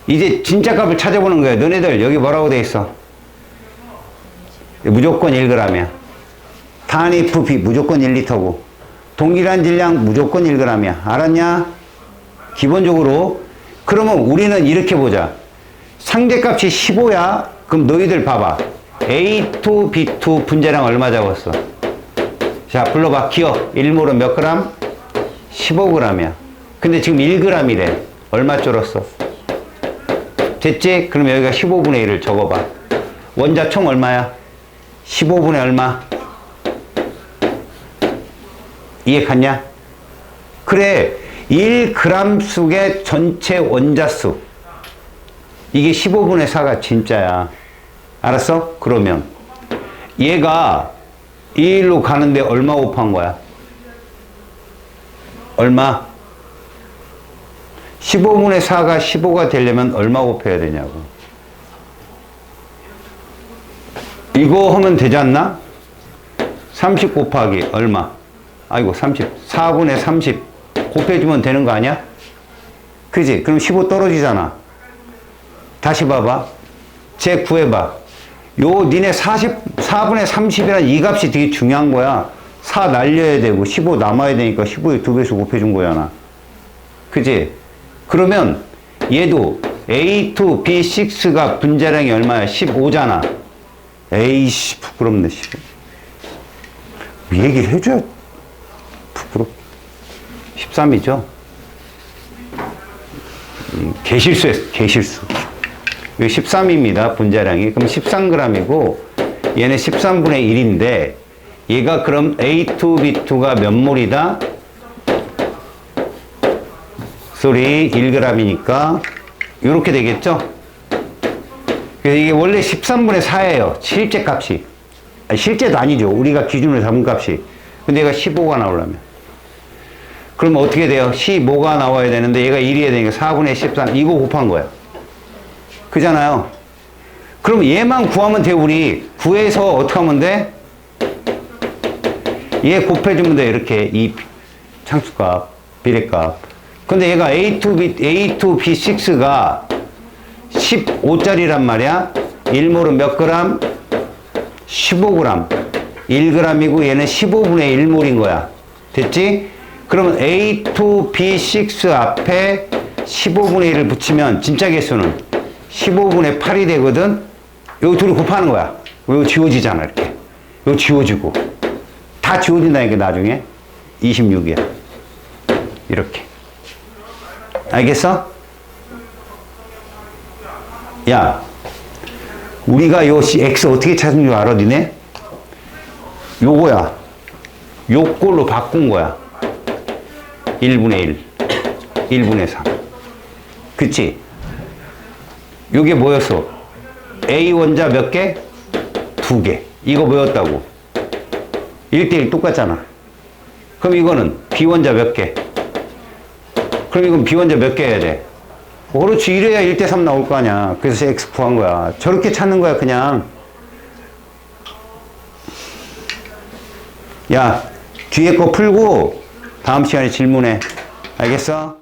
이제 진짜 값을 찾아보는 거야. 너네들 여기 뭐라고 돼 있어? 무조건 1g이야. 탄 FP 무조건 1리터고. 동일한 질량 무조건 1g이야. 알았냐? 기본적으로. 그러면 우리는 이렇게 보자. 상대값이 15야. 그럼 너희들 봐봐. A2, B2 분자량 얼마 잡았어? 자, 불러봐. 기억. 1몰은 몇 그램? 15g이야. 근데 지금 1g이래. 얼마 줄었어? 됐지? 그럼 여기가 15분의 1을 적어봐. 원자 총 얼마야? 15분의 얼마? 이해 갔냐? 그래. 1g 속의 전체 원자 수. 이게 15분의 4가 진짜야. 알았어? 그러면 얘가 이 일로 가는데 얼마 곱한 거야? 얼마? 15분의 4가 15가 되려면 얼마 곱해야 되냐고. 이거 하면 되지 않나? 30 곱하기 얼마? 아이고 30. 4분의 30 곱해주면 되는 거 아니야? 그지? 그럼 15 떨어지잖아. 다시 봐봐. 쟤 구해봐. 요 니네 4분의 30이란 이 값이 되게 중요한 거야. 4 날려야 되고 15 남아야 되니까 15에 2배수 곱해준 거잖아. 그지? 그러면 얘도 A2, B6가 분자량이 얼마야? 15잖아. 에이씨 부끄럽네. 얘기를 해줘야 부끄럽. 13이죠. 개실수했어. 개실수. 이거 13입니다. 분자량이. 그럼 13g이고 얘는 13분의 1인데 얘가 그럼 A2, B2가 몇 몰이다? 소리 1g이니까 이렇게 되겠죠? 그래서 이게 원래 13분의 4예요. 실제 값이. 아니, 실제도 아니죠. 우리가 기준으로 잡은 값이. 근데 얘가 15가 나오려면. 그러면 어떻게 돼요? 15가 나와야 되는데 얘가 1이어야 되니까 4분의 13. 이거 곱한 거야. 그잖아요. 그럼 얘만 구하면 돼, 우리. 구해서 어떻게 하면 돼? 얘 곱해주면 돼, 이렇게. 이 상수값, 비례값. 근데 얘가 A2, B6가 15짜리란 말이야. 1몰은 몇 그램? 15g. 1g이고 얘는 15분의 1몰인 거야. 됐지? 그러면 A2, B6 앞에 15분의 1을 붙이면 진짜 개수는 15분의 8이 되거든? 여기 둘이 곱하는 거야. 이거 지워지잖아, 이렇게. 이거 지워지고. 다 지워진다니까, 나중에. 26이야. 이렇게. 알겠어? 야, 우리가 요 X 어떻게 찾은 줄 알아, 니네? 요거야. 요꼴로 바꾼 거야. 1분의 1. 1분의 3. 그치? 요게 뭐였어? A 원자 몇 개? 2개. 이거 뭐였다고? 1대1 똑같잖아. 그럼 이거는 B 원자 몇 개? 그럼 이건 B 원자 몇 개 해야 돼? 그렇지. 이래야 1대3 나올 거 아니야. 그래서 X 구한 거야. 저렇게 찾는 거야, 그냥. 야, 뒤에 거 풀고 다음 시간에 질문해. 알겠어?